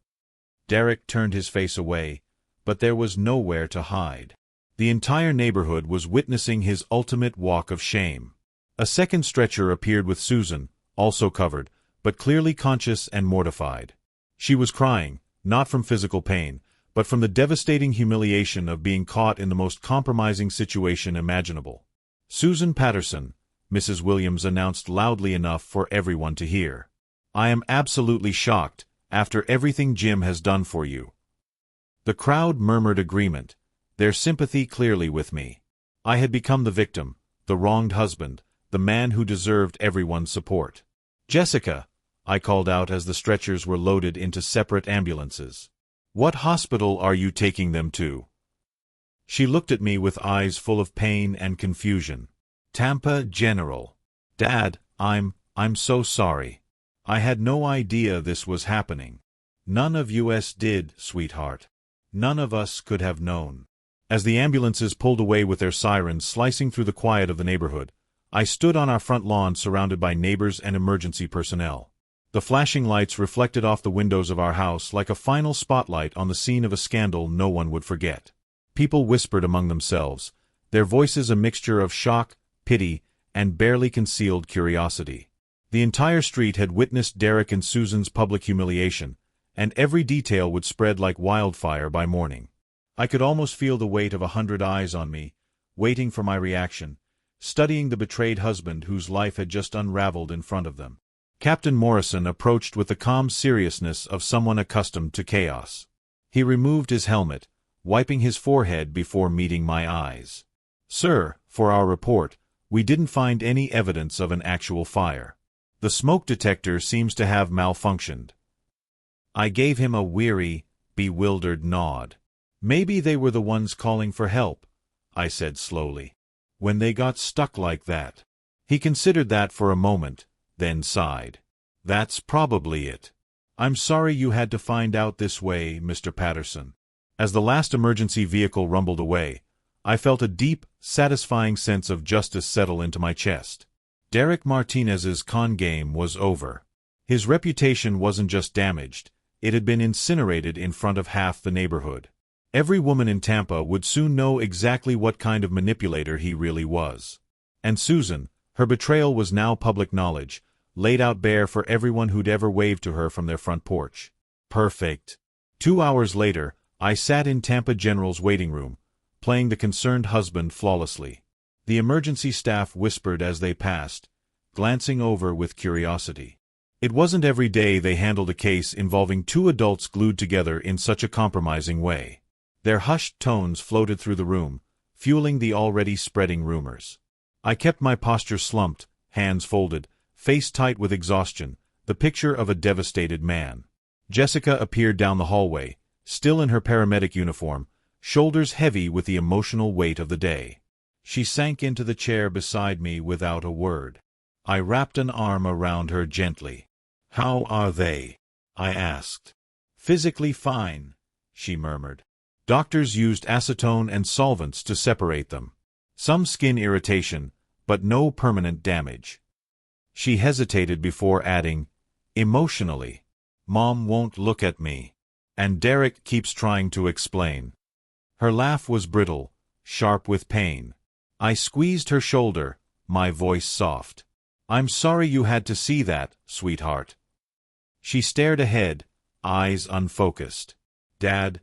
Derek turned his face away, but there was nowhere to hide. The entire neighborhood was witnessing his ultimate walk of shame. A second stretcher appeared with Susan, also covered, but clearly conscious and mortified. She was crying, not from physical pain, but from the devastating humiliation of being caught in the most compromising situation imaginable. "Susan Patterson," Mrs. Williams announced loudly enough for everyone to hear. "I am absolutely shocked, after everything Jim has done for you." The crowd murmured agreement, their sympathy clearly with me. I had become the victim, the wronged husband, the man who deserved everyone's support. "Jessica," I called out as the stretchers were loaded into separate ambulances. "What hospital are you taking them to?" She looked at me with eyes full of pain and confusion. "Tampa General." "Dad, I'm so sorry. I had no idea this was happening." "None of us did, sweetheart. None of us could have known." As the ambulances pulled away with their sirens slicing through the quiet of the neighborhood, I stood on our front lawn surrounded by neighbors and emergency personnel. The flashing lights reflected off the windows of our house like a final spotlight on the scene of a scandal no one would forget. People whispered among themselves, their voices a mixture of shock, pity, and barely concealed curiosity. The entire street had witnessed Derek and Susan's public humiliation, and every detail would spread like wildfire by morning. I could almost feel the weight of 100 eyes on me, waiting for my reaction, studying the betrayed husband whose life had just unraveled in front of them. Captain Morrison approached with the calm seriousness of someone accustomed to chaos. He removed his helmet, wiping his forehead before meeting my eyes. "Sir, for our report, we didn't find any evidence of an actual fire. The smoke detector seems to have malfunctioned." I gave him a weary, bewildered nod. "Maybe they were the ones calling for help," I said slowly. "When they got stuck like that." He considered that for a moment, then sighed. "That's probably it. I'm sorry you had to find out this way, Mr. Patterson." As the last emergency vehicle rumbled away, I felt a deep, satisfying sense of justice settle into my chest. Derek Martinez's con game was over. His reputation wasn't just damaged, it had been incinerated in front of half the neighborhood. Every woman in Tampa would soon know exactly what kind of manipulator he really was. And Susan, her betrayal was now public knowledge, laid out bare for everyone who'd ever waved to her from their front porch. Perfect. 2 hours later, I sat in Tampa General's waiting room, playing the concerned husband flawlessly. The emergency staff whispered as they passed, glancing over with curiosity. It wasn't every day they handled a case involving two adults glued together in such a compromising way. Their hushed tones floated through the room, fueling the already spreading rumors. I kept my posture slumped, hands folded, face tight with exhaustion, the picture of a devastated man. Jessica appeared down the hallway, still in her paramedic uniform, shoulders heavy with the emotional weight of the day. She sank into the chair beside me without a word. I wrapped an arm around her gently. "How are they?" I asked. "Physically fine," she murmured. "Doctors used acetone and solvents to separate them. Some skin irritation, but no permanent damage." She hesitated before adding, "Emotionally. Mom won't look at me. And Derek keeps trying to explain." Her laugh was brittle, sharp with pain. I squeezed her shoulder, my voice soft. "I'm sorry you had to see that, sweetheart." She stared ahead, eyes unfocused. "Dad,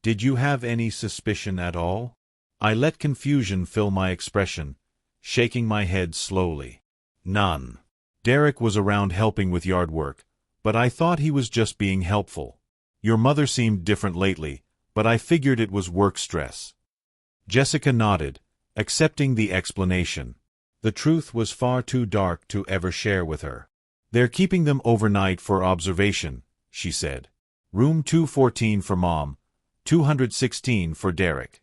did you have any suspicion at all?" I let confusion fill my expression, shaking my head slowly. "None. Derek was around helping with yard work, but I thought he was just being helpful. Your mother seemed different lately, but I figured it was work stress." Jessica nodded, accepting the explanation. The truth was far too dark to ever share with her. "They're keeping them overnight for observation," she said. "Room 214 for Mom, 216 for Derek."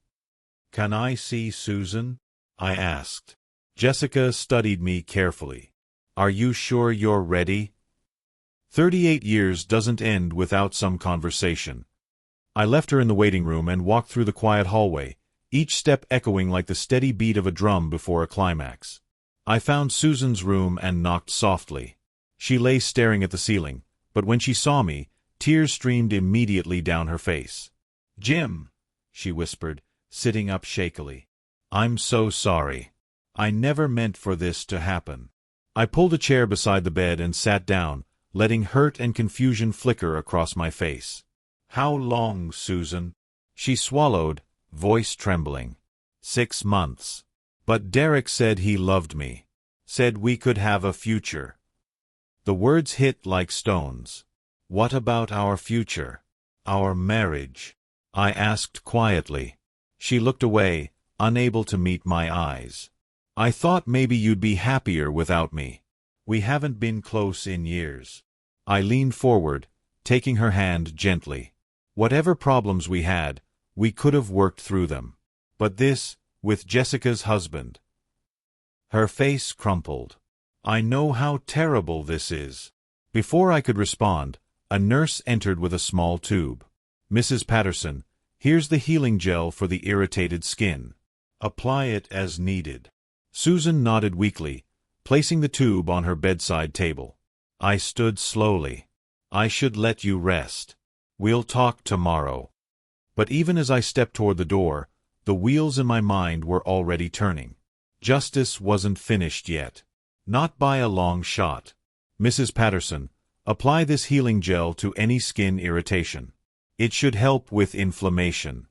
"Can I see Susan?" I asked. Jessica studied me carefully. Are you sure you're ready? 38 years doesn't end without some conversation. I left her in the waiting room and walked through the quiet hallway, each step echoing like the steady beat of a drum before a climax. I found Susan's room and knocked softly. She lay staring at the ceiling, but when she saw me, tears streamed immediately down her face. "Jim," she whispered, sitting up shakily. "I'm so sorry. I never meant for this to happen." I pulled a chair beside the bed and sat down, letting hurt and confusion flicker across my face. "How long, Susan?" She swallowed, voice trembling. 6 months. But Derek said he loved me. Said we could have a future. The words hit like stones. "What about our future? Our marriage?" I asked quietly. She looked away, unable to meet my eyes. "I thought maybe you'd be happier without me. We haven't been close in years." I leaned forward, taking her hand gently. Whatever problems we had, we could have worked through them. But this, with Jessica's husband. Her face crumpled. "I know how terrible this is." Before I could respond, a nurse entered with a small tube. "Mrs. Patterson, here's the healing gel for the irritated skin. Apply it as needed." Susan nodded weakly, placing the tube on her bedside table. I stood slowly. "I should let you rest. We'll talk tomorrow." But even as I stepped toward the door, the wheels in my mind were already turning. Justice wasn't finished yet. Not by a long shot. "Mrs. Patterson, apply this healing gel to any skin irritation. It should help with inflammation."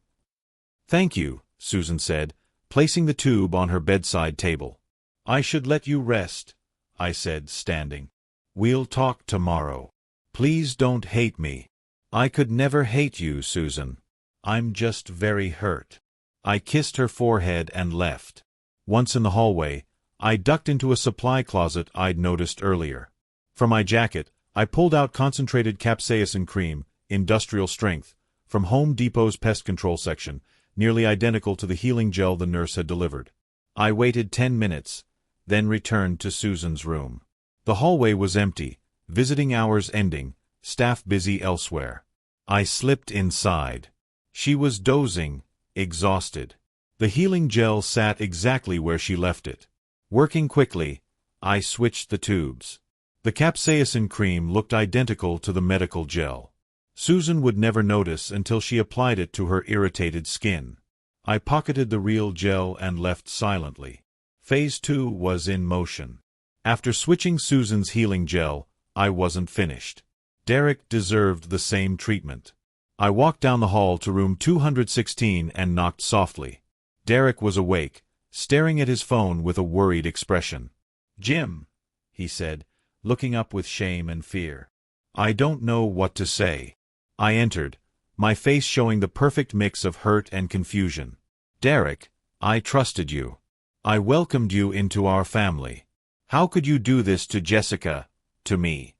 "Thank you," Susan said, placing the tube on her bedside table. "I should let you rest," I said, standing. "We'll talk tomorrow. Please don't hate me." "I could never hate you, Susan. I'm just very hurt." I kissed her forehead and left. Once in the hallway, I ducked into a supply closet I'd noticed earlier. From my jacket, I pulled out concentrated capsaicin cream, industrial strength, from Home Depot's pest control section, nearly identical to the healing gel the nurse had delivered. I waited 10 minutes, then returned to Susan's room. The hallway was empty, visiting hours ending, staff busy elsewhere. I slipped inside. She was dozing, exhausted. The healing gel sat exactly where she left it. Working quickly, I switched the tubes. The capsaicin cream looked identical to the medical gel. Susan would never notice until she applied it to her irritated skin. I pocketed the real gel and left silently. Phase 2 was in motion. After switching Susan's healing gel, I wasn't finished. Derek deserved the same treatment. I walked down the hall to room 216 and knocked softly. Derek was awake, staring at his phone with a worried expression. "Jim," he said, looking up with shame and fear. I don't know what to say. I entered, my face showing the perfect mix of hurt and confusion. "Derek, I trusted you. I welcomed you into our family. How could you do this to Jessica, to me?"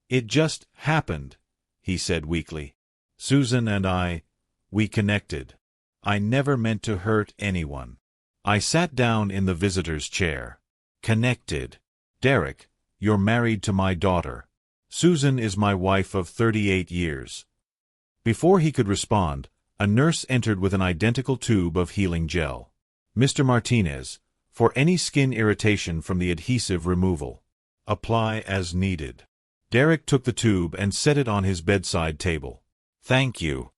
"It just happened," he said weakly. "Susan and we connected. I never meant to hurt anyone." I sat down in the visitor's chair. "Connected? Derek, you're married to my daughter. Susan is my wife of 38 years. Before he could respond, a nurse entered with an identical tube of healing gel. "Mr. Martinez, for any skin irritation from the adhesive removal. Apply as needed." Derek took the tube and set it on his bedside table. "Thank you."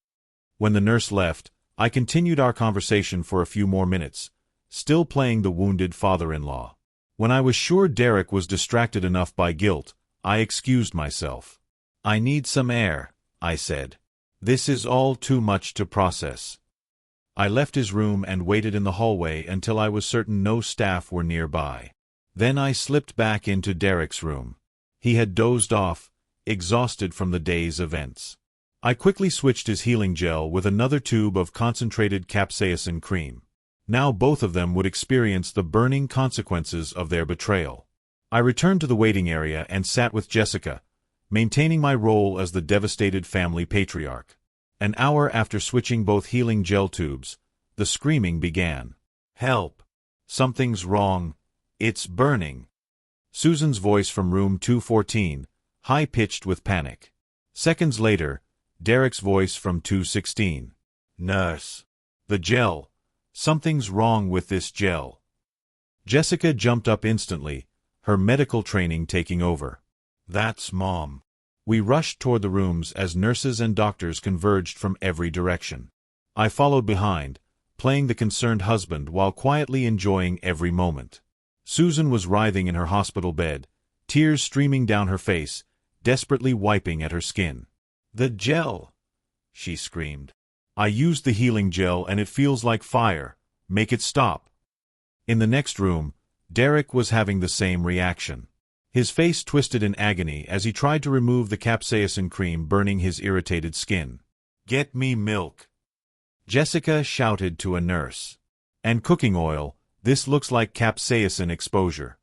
When the nurse left, I continued our conversation for a few more minutes, still playing the wounded father-in-law. When I was sure Derek was distracted enough by guilt, I excused myself. "I need some air," I said. "This is all too much to process." I left his room and waited in the hallway until I was certain no staff were nearby. Then I slipped back into Derek's room. He had dozed off, exhausted from the day's events. I quickly switched his healing gel with another tube of concentrated capsaicin cream. Now both of them would experience the burning consequences of their betrayal. I returned to the waiting area and sat with Jessica, maintaining my role as the devastated family patriarch. An hour after switching both healing gel tubes, the screaming began. "Help! Something's wrong. It's burning. Susan's voice from room 214, high-pitched with panic. Seconds later, Derek's voice from 216. Nurse. The gel. Something's wrong with this gel. Jessica jumped up instantly, her medical training taking over. That's Mom. We rushed toward the rooms as nurses and doctors converged from every direction. I followed behind, playing the concerned husband while quietly enjoying every moment. Susan was writhing in her hospital bed, tears streaming down her face, desperately wiping at her skin. The gel! She screamed. I used the healing gel and it feels like fire. Make it stop. In the next room, Derek was having the same reaction. His face twisted in agony as he tried to remove the capsaicin cream burning his irritated skin. Get me milk. Jessica shouted to a nurse. And cooking oil. This looks like capsaicin exposure.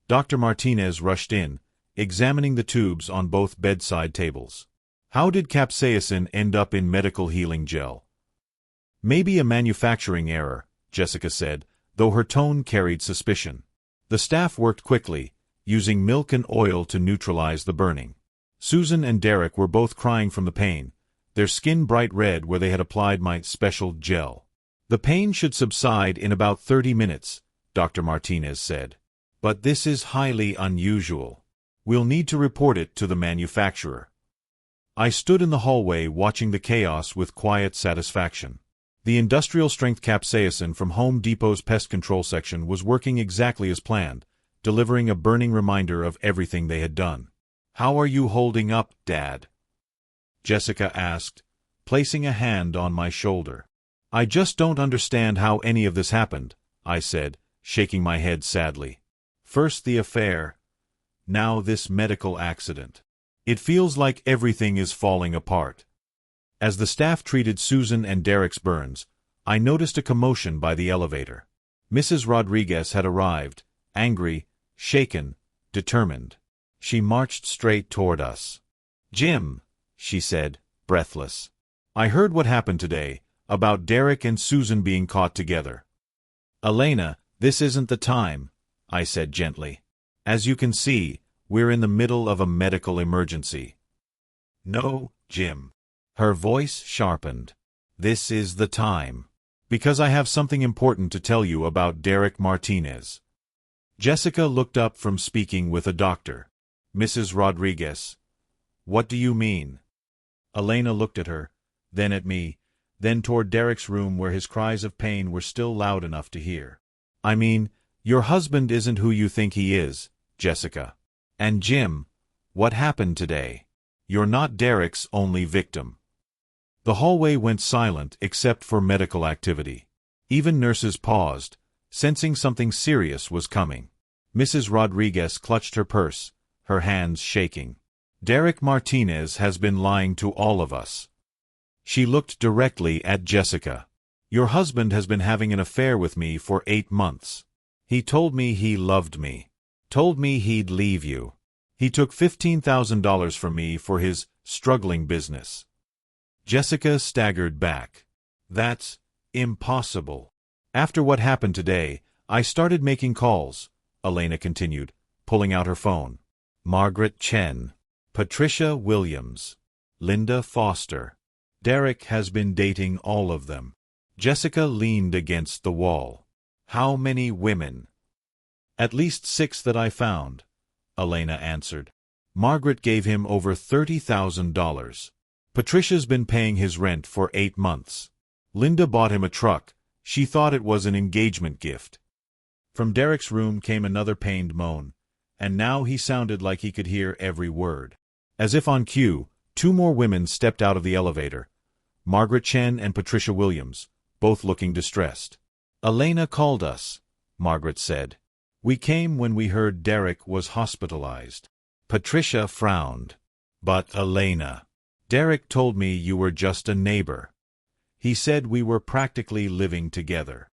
Dr. Martinez rushed in, examining the tubes on both bedside tables. How did capsaicin end up in medical healing gel? Maybe a manufacturing error, Jessica said, though her tone carried suspicion. The staff worked quickly, using milk and oil to neutralize the burning. Susan and Derek were both crying from the pain, their skin bright red where they had applied my special gel. The pain should subside in about 30 minutes, Dr. Martinez said. But this is highly unusual. We'll need to report it to the manufacturer. I stood in the hallway watching the chaos with quiet satisfaction. The industrial-strength capsaicin from Home Depot's pest control section was working exactly as planned, delivering a burning reminder of everything they had done. How are you holding up, Dad? Jessica asked, placing a hand on my shoulder. I just don't understand how any of this happened, I said, shaking my head sadly. First the affair, now this medical accident. It feels like everything is falling apart. As the staff treated Susan and Derek's burns, I noticed a commotion by the elevator. Mrs. Rodriguez had arrived, angry, shaken, determined. She marched straight toward us. Jim, she said, breathless. I heard what happened today, about Derek and Susan being caught together. Elena, this isn't the time, I said gently. As you can see, we're in the middle of a medical emergency. No, Jim. Her voice sharpened. This is the time. Because I have something important to tell you about Derek Martinez. Jessica looked up from speaking with a doctor. Mrs. Rodriguez. What do you mean? Elena looked at her, then at me, then toward Derek's room where his cries of pain were still loud enough to hear. I mean, your husband isn't who you think he is, Jessica. And Jim, what happened today? You're not Derek's only victim. The hallway went silent except for medical activity. Even nurses paused, sensing something serious was coming. Mrs. Rodriguez clutched her purse, her hands shaking. Derek Martinez has been lying to all of us. She looked directly at Jessica. Your husband has been having an affair with me for 8 months. He told me he loved me. Told me he'd leave you. He took $15,000 from me for his struggling business. Jessica staggered back. That's impossible. After what happened today, I started making calls, Elena continued, pulling out her phone. Margaret Chen. Patricia Williams. Linda Foster. Derek has been dating all of them. Jessica leaned against the wall. How many women? At least 6 that I found, Elena answered. Margaret gave him over $30,000. Patricia's been paying his rent for 8 months. Linda bought him a truck. She thought it was an engagement gift. From Derek's room came another pained moan, and now he sounded like he could hear every word. As if on cue, 2 more women stepped out of the elevator. Margaret Chen and Patricia Williams, both looking distressed. Elena called us, Margaret said. We came when we heard Derek was hospitalized. Patricia frowned. But Elena, Derek told me you were just a neighbor. He said we were practically living together.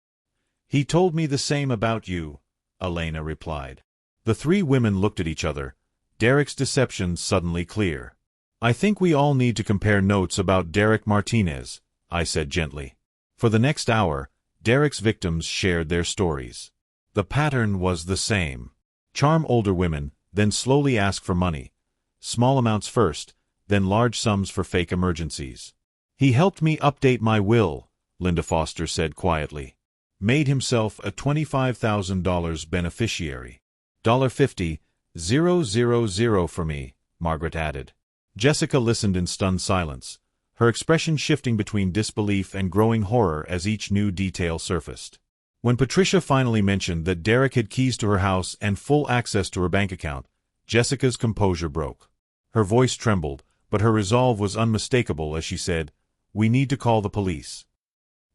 He told me the same about you, Elena replied. The 3 women looked at each other, Derek's deception suddenly clear. I think we all need to compare notes about Derek Martinez, I said gently. For the next hour, Derek's victims shared their stories. The pattern was the same. Charm older women, then slowly ask for money. Small amounts first, then large sums for fake emergencies. "He helped me update my will," Linda Foster said quietly. "Made himself a $25,000 beneficiary. $50,000 for me," Margaret added. Jessica listened in stunned silence, her expression shifting between disbelief and growing horror as each new detail surfaced. When Patricia finally mentioned that Derek had keys to her house and full access to her bank account, Jessica's composure broke. Her voice trembled, but her resolve was unmistakable as she said, "We need to call the police."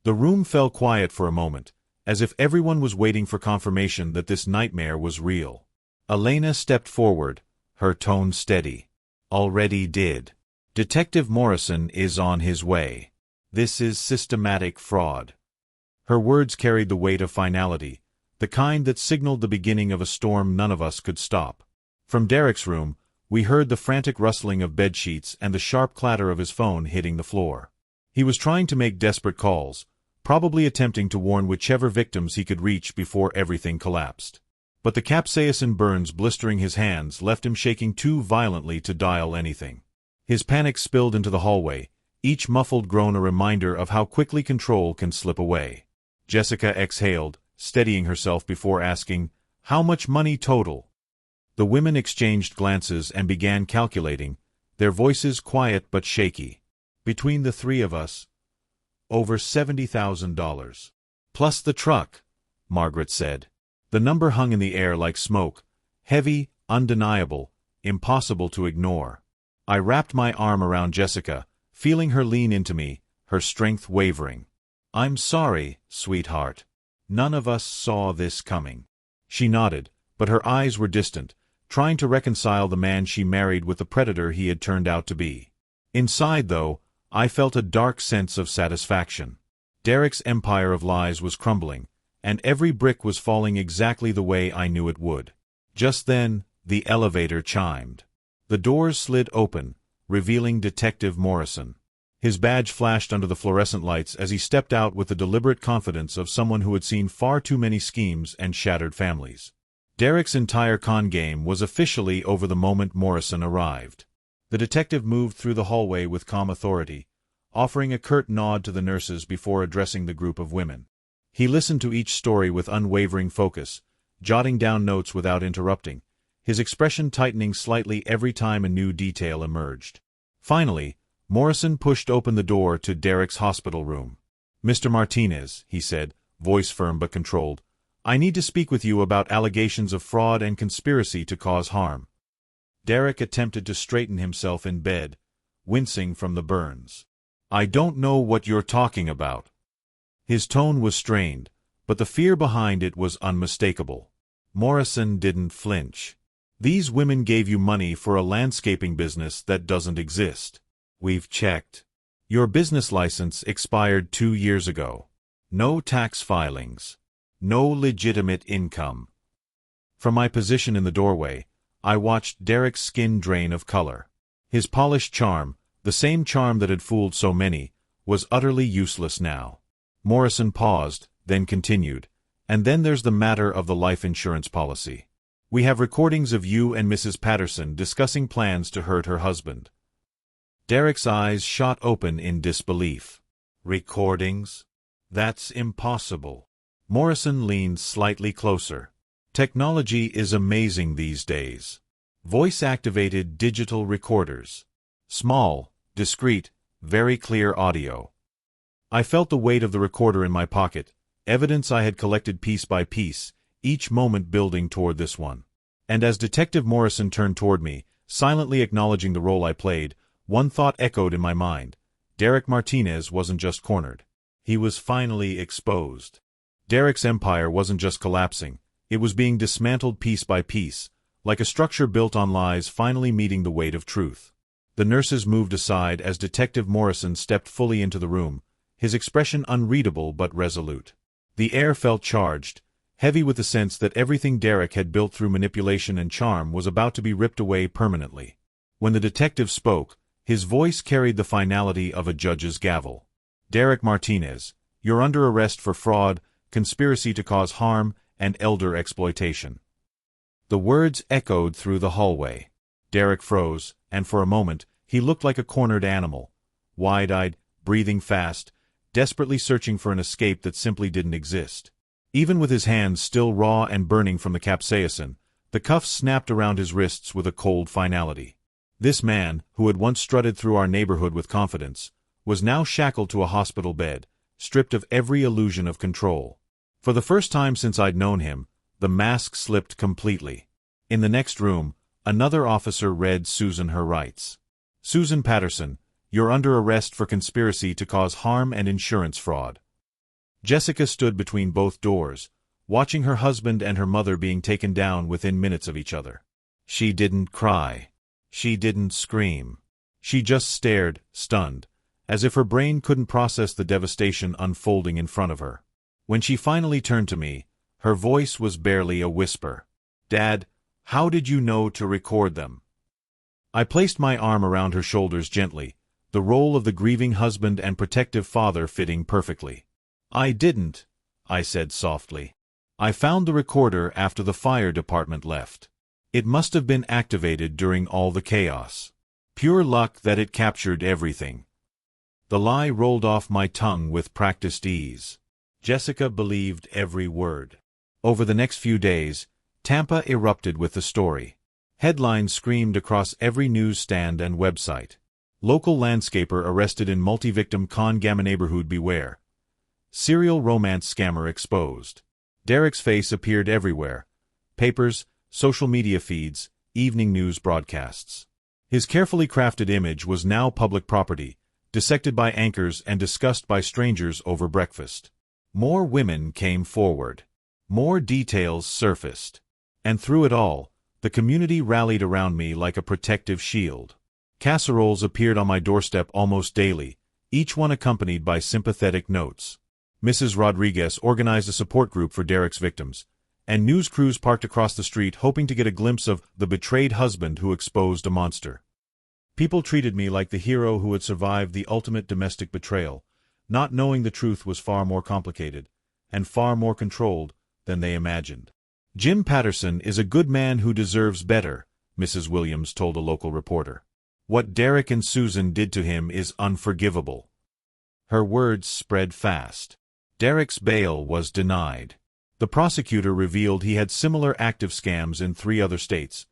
The room fell quiet for a moment, as if everyone was waiting for confirmation that this nightmare was real. Elena stepped forward, her tone steady. "Already did. Detective Morrison is on his way. This is systematic fraud." Her words carried the weight of finality, the kind that signaled the beginning of a storm none of us could stop. From Derek's room, we heard the frantic rustling of bedsheets and the sharp clatter of his phone hitting the floor. He was trying to make desperate calls, probably attempting to warn whichever victims he could reach before everything collapsed. But the capsaicin burns blistering his hands left him shaking too violently to dial anything. His panic spilled into the hallway, each muffled groan a reminder of how quickly control can slip away. Jessica exhaled, steadying herself before asking, "How much money total?" The women exchanged glances and began calculating, their voices quiet but shaky. "Between the three of us, over $70,000. Plus the truck," Margaret said. The number hung in the air like smoke, heavy, undeniable, impossible to ignore. I wrapped my arm around Jessica, feeling her lean into me, her strength wavering. "I'm sorry, sweetheart. None of us saw this coming." She nodded, but her eyes were distant, trying to reconcile the man she married with the predator he had turned out to be. Inside, though, I felt a dark sense of satisfaction. Derek's empire of lies was crumbling, and every brick was falling exactly the way I knew it would. Just then, the elevator chimed. The doors slid open, revealing Detective Morrison. His badge flashed under the fluorescent lights as he stepped out with the deliberate confidence of someone who had seen far too many schemes and shattered families. Derek's entire con game was officially over the moment Morrison arrived. The detective moved through the hallway with calm authority, offering a curt nod to the nurses before addressing the group of women. He listened to each story with unwavering focus, jotting down notes without interrupting, his expression tightening slightly every time a new detail emerged. Finally, Morrison pushed open the door to Derek's hospital room. "Mr. Martinez," he said, voice firm but controlled, "I need to speak with you about allegations of fraud and conspiracy to cause harm." Derek attempted to straighten himself in bed, wincing from the burns. "I don't know what you're talking about." His tone was strained, but the fear behind it was unmistakable. Morrison didn't flinch. "These women gave you money for a landscaping business that doesn't exist. We've checked. Your business license expired 2 years ago. No tax filings. No legitimate income." From my position in the doorway, I watched Derek's skin drain of color. His polished charm, the same charm that had fooled so many, was utterly useless now. Morrison paused, then continued, "And then there's the matter of the life insurance policy. We have recordings of you and Mrs. Patterson discussing plans to hurt her husband." Derek's eyes shot open in disbelief. "Recordings? That's impossible." Morrison leaned slightly closer. "Technology is amazing these days. Voice-activated digital recorders. Small, discreet, very clear audio." I felt the weight of the recorder in my pocket, evidence I had collected piece by piece, each moment building toward this one. And as Detective Morrison turned toward me, silently acknowledging the role I played, one thought echoed in my mind. Derek Martinez wasn't just cornered. He was finally exposed. Derek's empire wasn't just collapsing, it was being dismantled piece by piece, like a structure built on lies finally meeting the weight of truth. The nurses moved aside as Detective Morrison stepped fully into the room, his expression unreadable but resolute. The air felt charged, heavy with the sense that everything Derek had built through manipulation and charm was about to be ripped away permanently. When the detective spoke, his voice carried the finality of a judge's gavel. "Derek Martinez, You're under arrest for fraud, conspiracy to cause harm, and elder exploitation." The words echoed through the hallway. Derek froze, and for a moment, he looked like a cornered animal, wide-eyed, breathing fast, desperately searching for an escape that simply didn't exist. Even with his hands still raw and burning from the capsaicin, the cuffs snapped around his wrists with a cold finality. This man, who had once strutted through our neighborhood with confidence, was now shackled to a hospital bed, stripped of every illusion of control. For the first time since I'd known him, the mask slipped completely. In the next room, another officer read Susan her rights. "Susan Patterson, you're under arrest for conspiracy to cause harm and insurance fraud." Jessica stood between both doors, watching her husband and her mother being taken down within minutes of each other. She didn't cry. She didn't scream. She just stared, stunned, as if her brain couldn't process the devastation unfolding in front of her. When she finally turned to me, her voice was barely a whisper. "Dad, how did you know to record them?" I placed my arm around her shoulders gently, the role of the grieving husband and protective father fitting perfectly. "I didn't," I said softly. "I found the recorder after the fire department left. It must have been activated during all the chaos. Pure luck that it captured everything." The lie rolled off my tongue with practiced ease. Jessica believed every word. Over the next few days, Tampa erupted with the story. Headlines screamed across every newsstand and website. "Local landscaper arrested in multi-victim con gamma neighborhood beware." "Serial romance scammer exposed." Derek's face appeared everywhere. Papers, social media feeds, evening news broadcasts. His carefully crafted image was now public property, dissected by anchors and discussed by strangers over breakfast. More women came forward. More details surfaced. And through it all, the community rallied around me like a protective shield. Casseroles appeared on my doorstep almost daily, each one accompanied by sympathetic notes. Mrs. Rodriguez organized a support group for Derek's victims, and news crews parked across the street hoping to get a glimpse of the betrayed husband who exposed a monster. People treated me like the hero who had survived the ultimate domestic betrayal, not knowing the truth was far more complicated, and far more controlled, than they imagined. "Jim Patterson is a good man who deserves better," Mrs. Williams told a local reporter. "What Derek and Susan did to him is unforgivable." Her words spread fast. Derek's bail was denied. The prosecutor revealed he had similar active scams in 3 other states,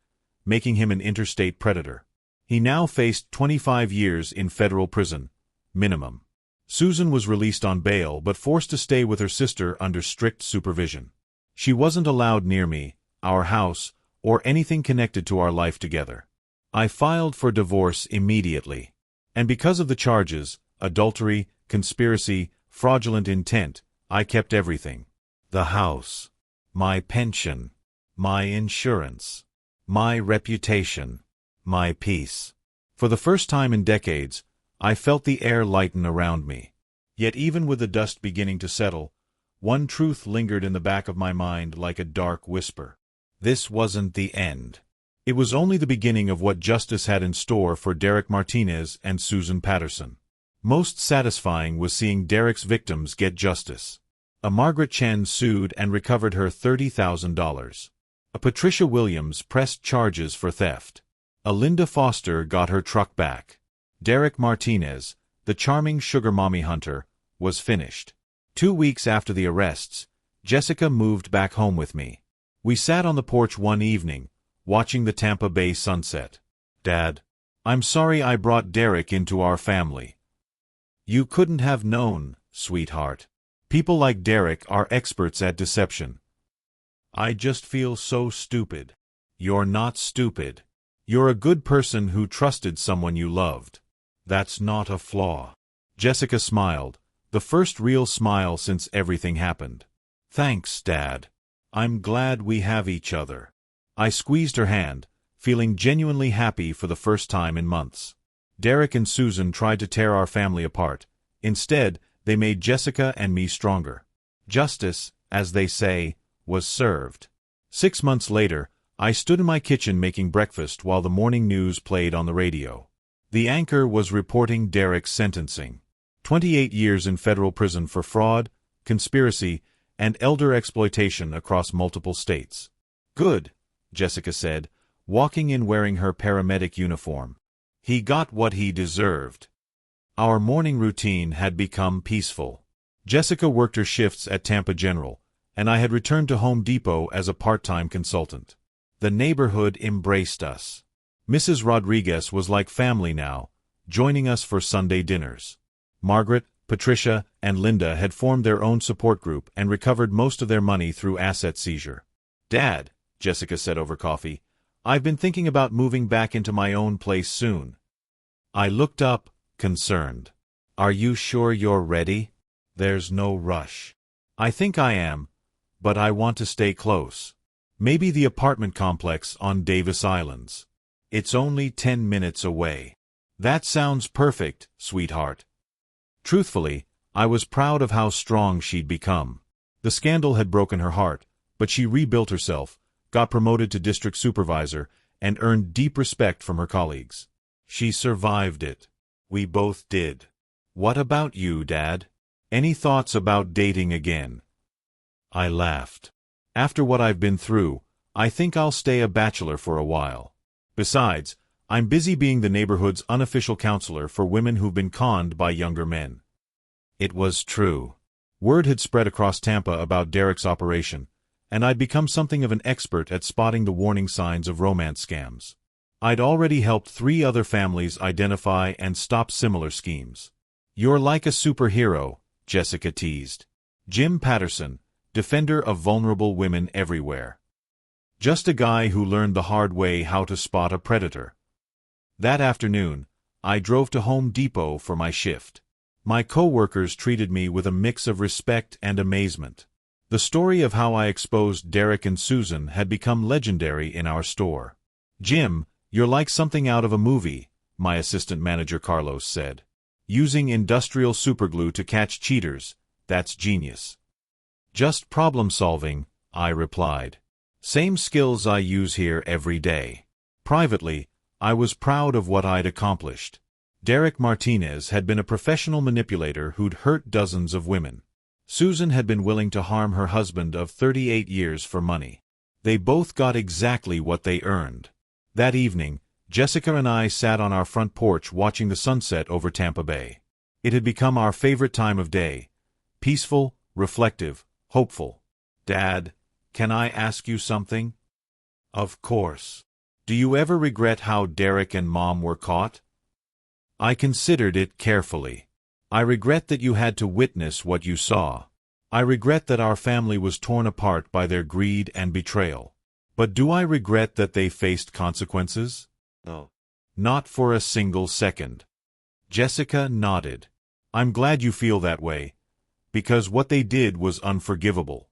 making him an interstate predator. He now faced 25 years in federal prison, minimum. Susan was released on bail but forced to stay with her sister under strict supervision. She wasn't allowed near me, our house, or anything connected to our life together. I filed for divorce immediately. And because of the charges, adultery, conspiracy, fraudulent intent, I kept everything. The house, my pension, my insurance, my reputation, my peace. For the first time in decades, I felt the air lighten around me. Yet even with the dust beginning to settle, one truth lingered in the back of my mind like a dark whisper. This wasn't the end. It was only the beginning of what justice had in store for Derek Martinez and Susan Patterson. Most satisfying was seeing Derek's victims get justice. A Margaret Chen sued and recovered her $30,000. A Patricia Williams pressed charges for theft. A Linda Foster got her truck back. Derek Martinez, the charming sugar mommy hunter, was finished. 2 weeks after the arrests, Jessica moved back home with me. We sat on the porch one evening, watching the Tampa Bay sunset. "Dad, I'm sorry I brought Derek into our family." "You couldn't have known, sweetheart. People like Derek are experts at deception." "I just feel so stupid." "You're not stupid. You're a good person who trusted someone you loved. That's not a flaw." Jessica smiled, the first real smile since everything happened. "Thanks, Dad. I'm glad we have each other." I squeezed her hand, feeling genuinely happy for the first time in months. Derek and Susan tried to tear our family apart. Instead, they made Jessica and me stronger. Justice, as they say, was served. 6 months later, I stood in my kitchen making breakfast while the morning news played on the radio. The anchor was reporting Derek's sentencing. 28 years in federal prison for fraud, conspiracy, and elder exploitation across multiple states. Good, Jessica said, walking in wearing her paramedic uniform. He got what he deserved. Our morning routine had become peaceful. Jessica worked her shifts at Tampa General, and I had returned to Home Depot as a part-time consultant. The neighborhood embraced us. Mrs. Rodriguez was like family now, joining us for Sunday dinners. Margaret, Patricia, and Linda had formed their own support group and recovered most of their money through asset seizure. "Dad," Jessica said over coffee, "I've been thinking about moving back into my own place soon." I looked up, concerned. "Are you sure you're ready?" "There's no rush." "I think I am, but I want to stay close. Maybe the apartment complex on Davis Islands. It's only 10 minutes away." "That sounds perfect, sweetheart." Truthfully, I was proud of how strong she'd become. The scandal had broken her heart, but she rebuilt herself, got promoted to district supervisor, and earned deep respect from her colleagues. She survived it. We both did. "What about you, Dad? Any thoughts about dating again?" I laughed. "After what I've been through, I think I'll stay a bachelor for a while. Besides, I'm busy being the neighborhood's unofficial counselor for women who've been conned by younger men." It was true. Word had spread across Tampa about Derek's operation, and I'd become something of an expert at spotting the warning signs of romance scams. I'd already helped 3 other families identify and stop similar schemes. "You're like a superhero," Jessica teased. "Jim Patterson, defender of vulnerable women everywhere. Just a guy who learned the hard way how to spot a predator." That afternoon, I drove to Home Depot for my shift. My co-workers treated me with a mix of respect and amazement. The story of how I exposed Derek and Susan had become legendary in our store. "Jim, you're like something out of a movie," my assistant manager Carlos said. "Using industrial superglue to catch cheaters, that's genius." "Just problem solving," I replied. "Same skills I use here every day." Privately, I was proud of what I'd accomplished. Derek Martinez had been a professional manipulator who'd hurt dozens of women. Susan had been willing to harm her husband of 38 years for money. They both got exactly what they earned. That evening, Jessica and I sat on our front porch watching the sunset over Tampa Bay. It had become our favorite time of day. Peaceful, reflective, hopeful. "Dad, can I ask you something?" "Of course." "Do you ever regret how Derek and Mom were caught?" I considered it carefully. "I regret that you had to witness what you saw. I regret that our family was torn apart by their greed and betrayal. But do I regret that they faced consequences? No. Not for a single second." Jessica nodded. "I'm glad you feel that way, because what they did was unforgivable."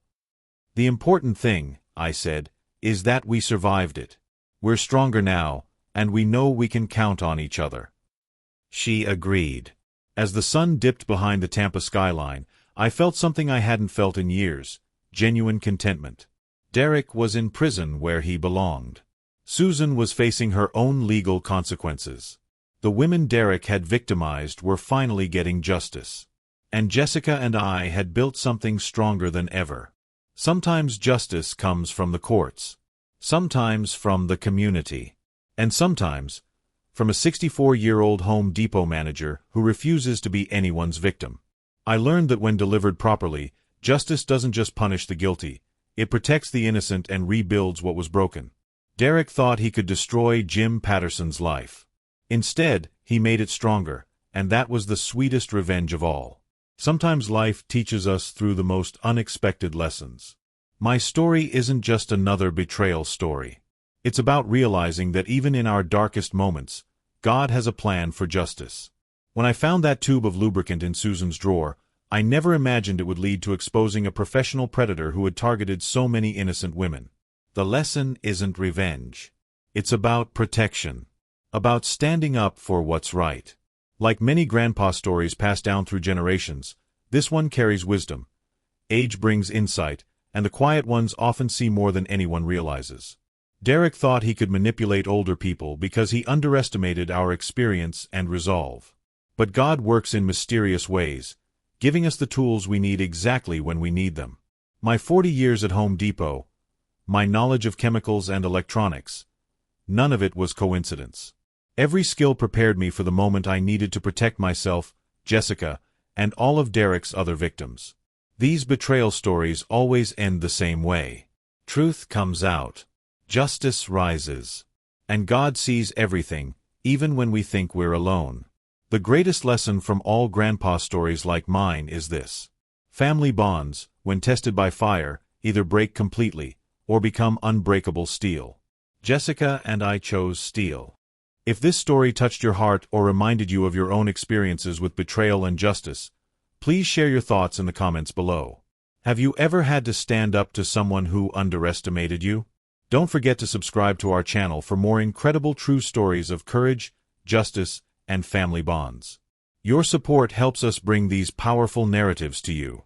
"The important thing," I said, "is that we survived it. We're stronger now, and we know we can count on each other." She agreed. As the sun dipped behind the Tampa skyline, I felt something I hadn't felt in years, genuine contentment. Derek was in prison where he belonged. Susan was facing her own legal consequences. The women Derek had victimized were finally getting justice. And Jessica and I had built something stronger than ever. Sometimes justice comes from the courts. Sometimes from the community. And sometimes from a 64-year-old Home Depot manager who refuses to be anyone's victim. I learned that when delivered properly, justice doesn't just punish the guilty, it protects the innocent and rebuilds what was broken. Derek thought he could destroy Jim Patterson's life. Instead, he made it stronger, and that was the sweetest revenge of all. Sometimes life teaches us through the most unexpected lessons. My story isn't just another betrayal story. It's about realizing that even in our darkest moments, God has a plan for justice. When I found that tube of lubricant in Susan's drawer, I never imagined it would lead to exposing a professional predator who had targeted so many innocent women. The lesson isn't revenge. It's about protection. About standing up for what's right. Like many grandpa stories passed down through generations, this one carries wisdom. Age brings insight, and the quiet ones often see more than anyone realizes. Derek thought he could manipulate older people because he underestimated our experience and resolve. But God works in mysterious ways, giving us the tools we need exactly when we need them. My 40 years at Home Depot, my knowledge of chemicals and electronics, none of it was coincidence. Every skill prepared me for the moment I needed to protect myself, Jessica, and all of Derek's other victims. These betrayal stories always end the same way. Truth comes out. Justice rises. And God sees everything, even when we think we're alone. The greatest lesson from all grandpa stories like mine is this. Family bonds, when tested by fire, either break completely, or become unbreakable steel. Jessica and I chose steel. If this story touched your heart or reminded you of your own experiences with betrayal and justice, please share your thoughts in the comments below. Have you ever had to stand up to someone who underestimated you? Don't forget to subscribe to our channel for more incredible true stories of courage, justice, and family bonds. Your support helps us bring these powerful narratives to you.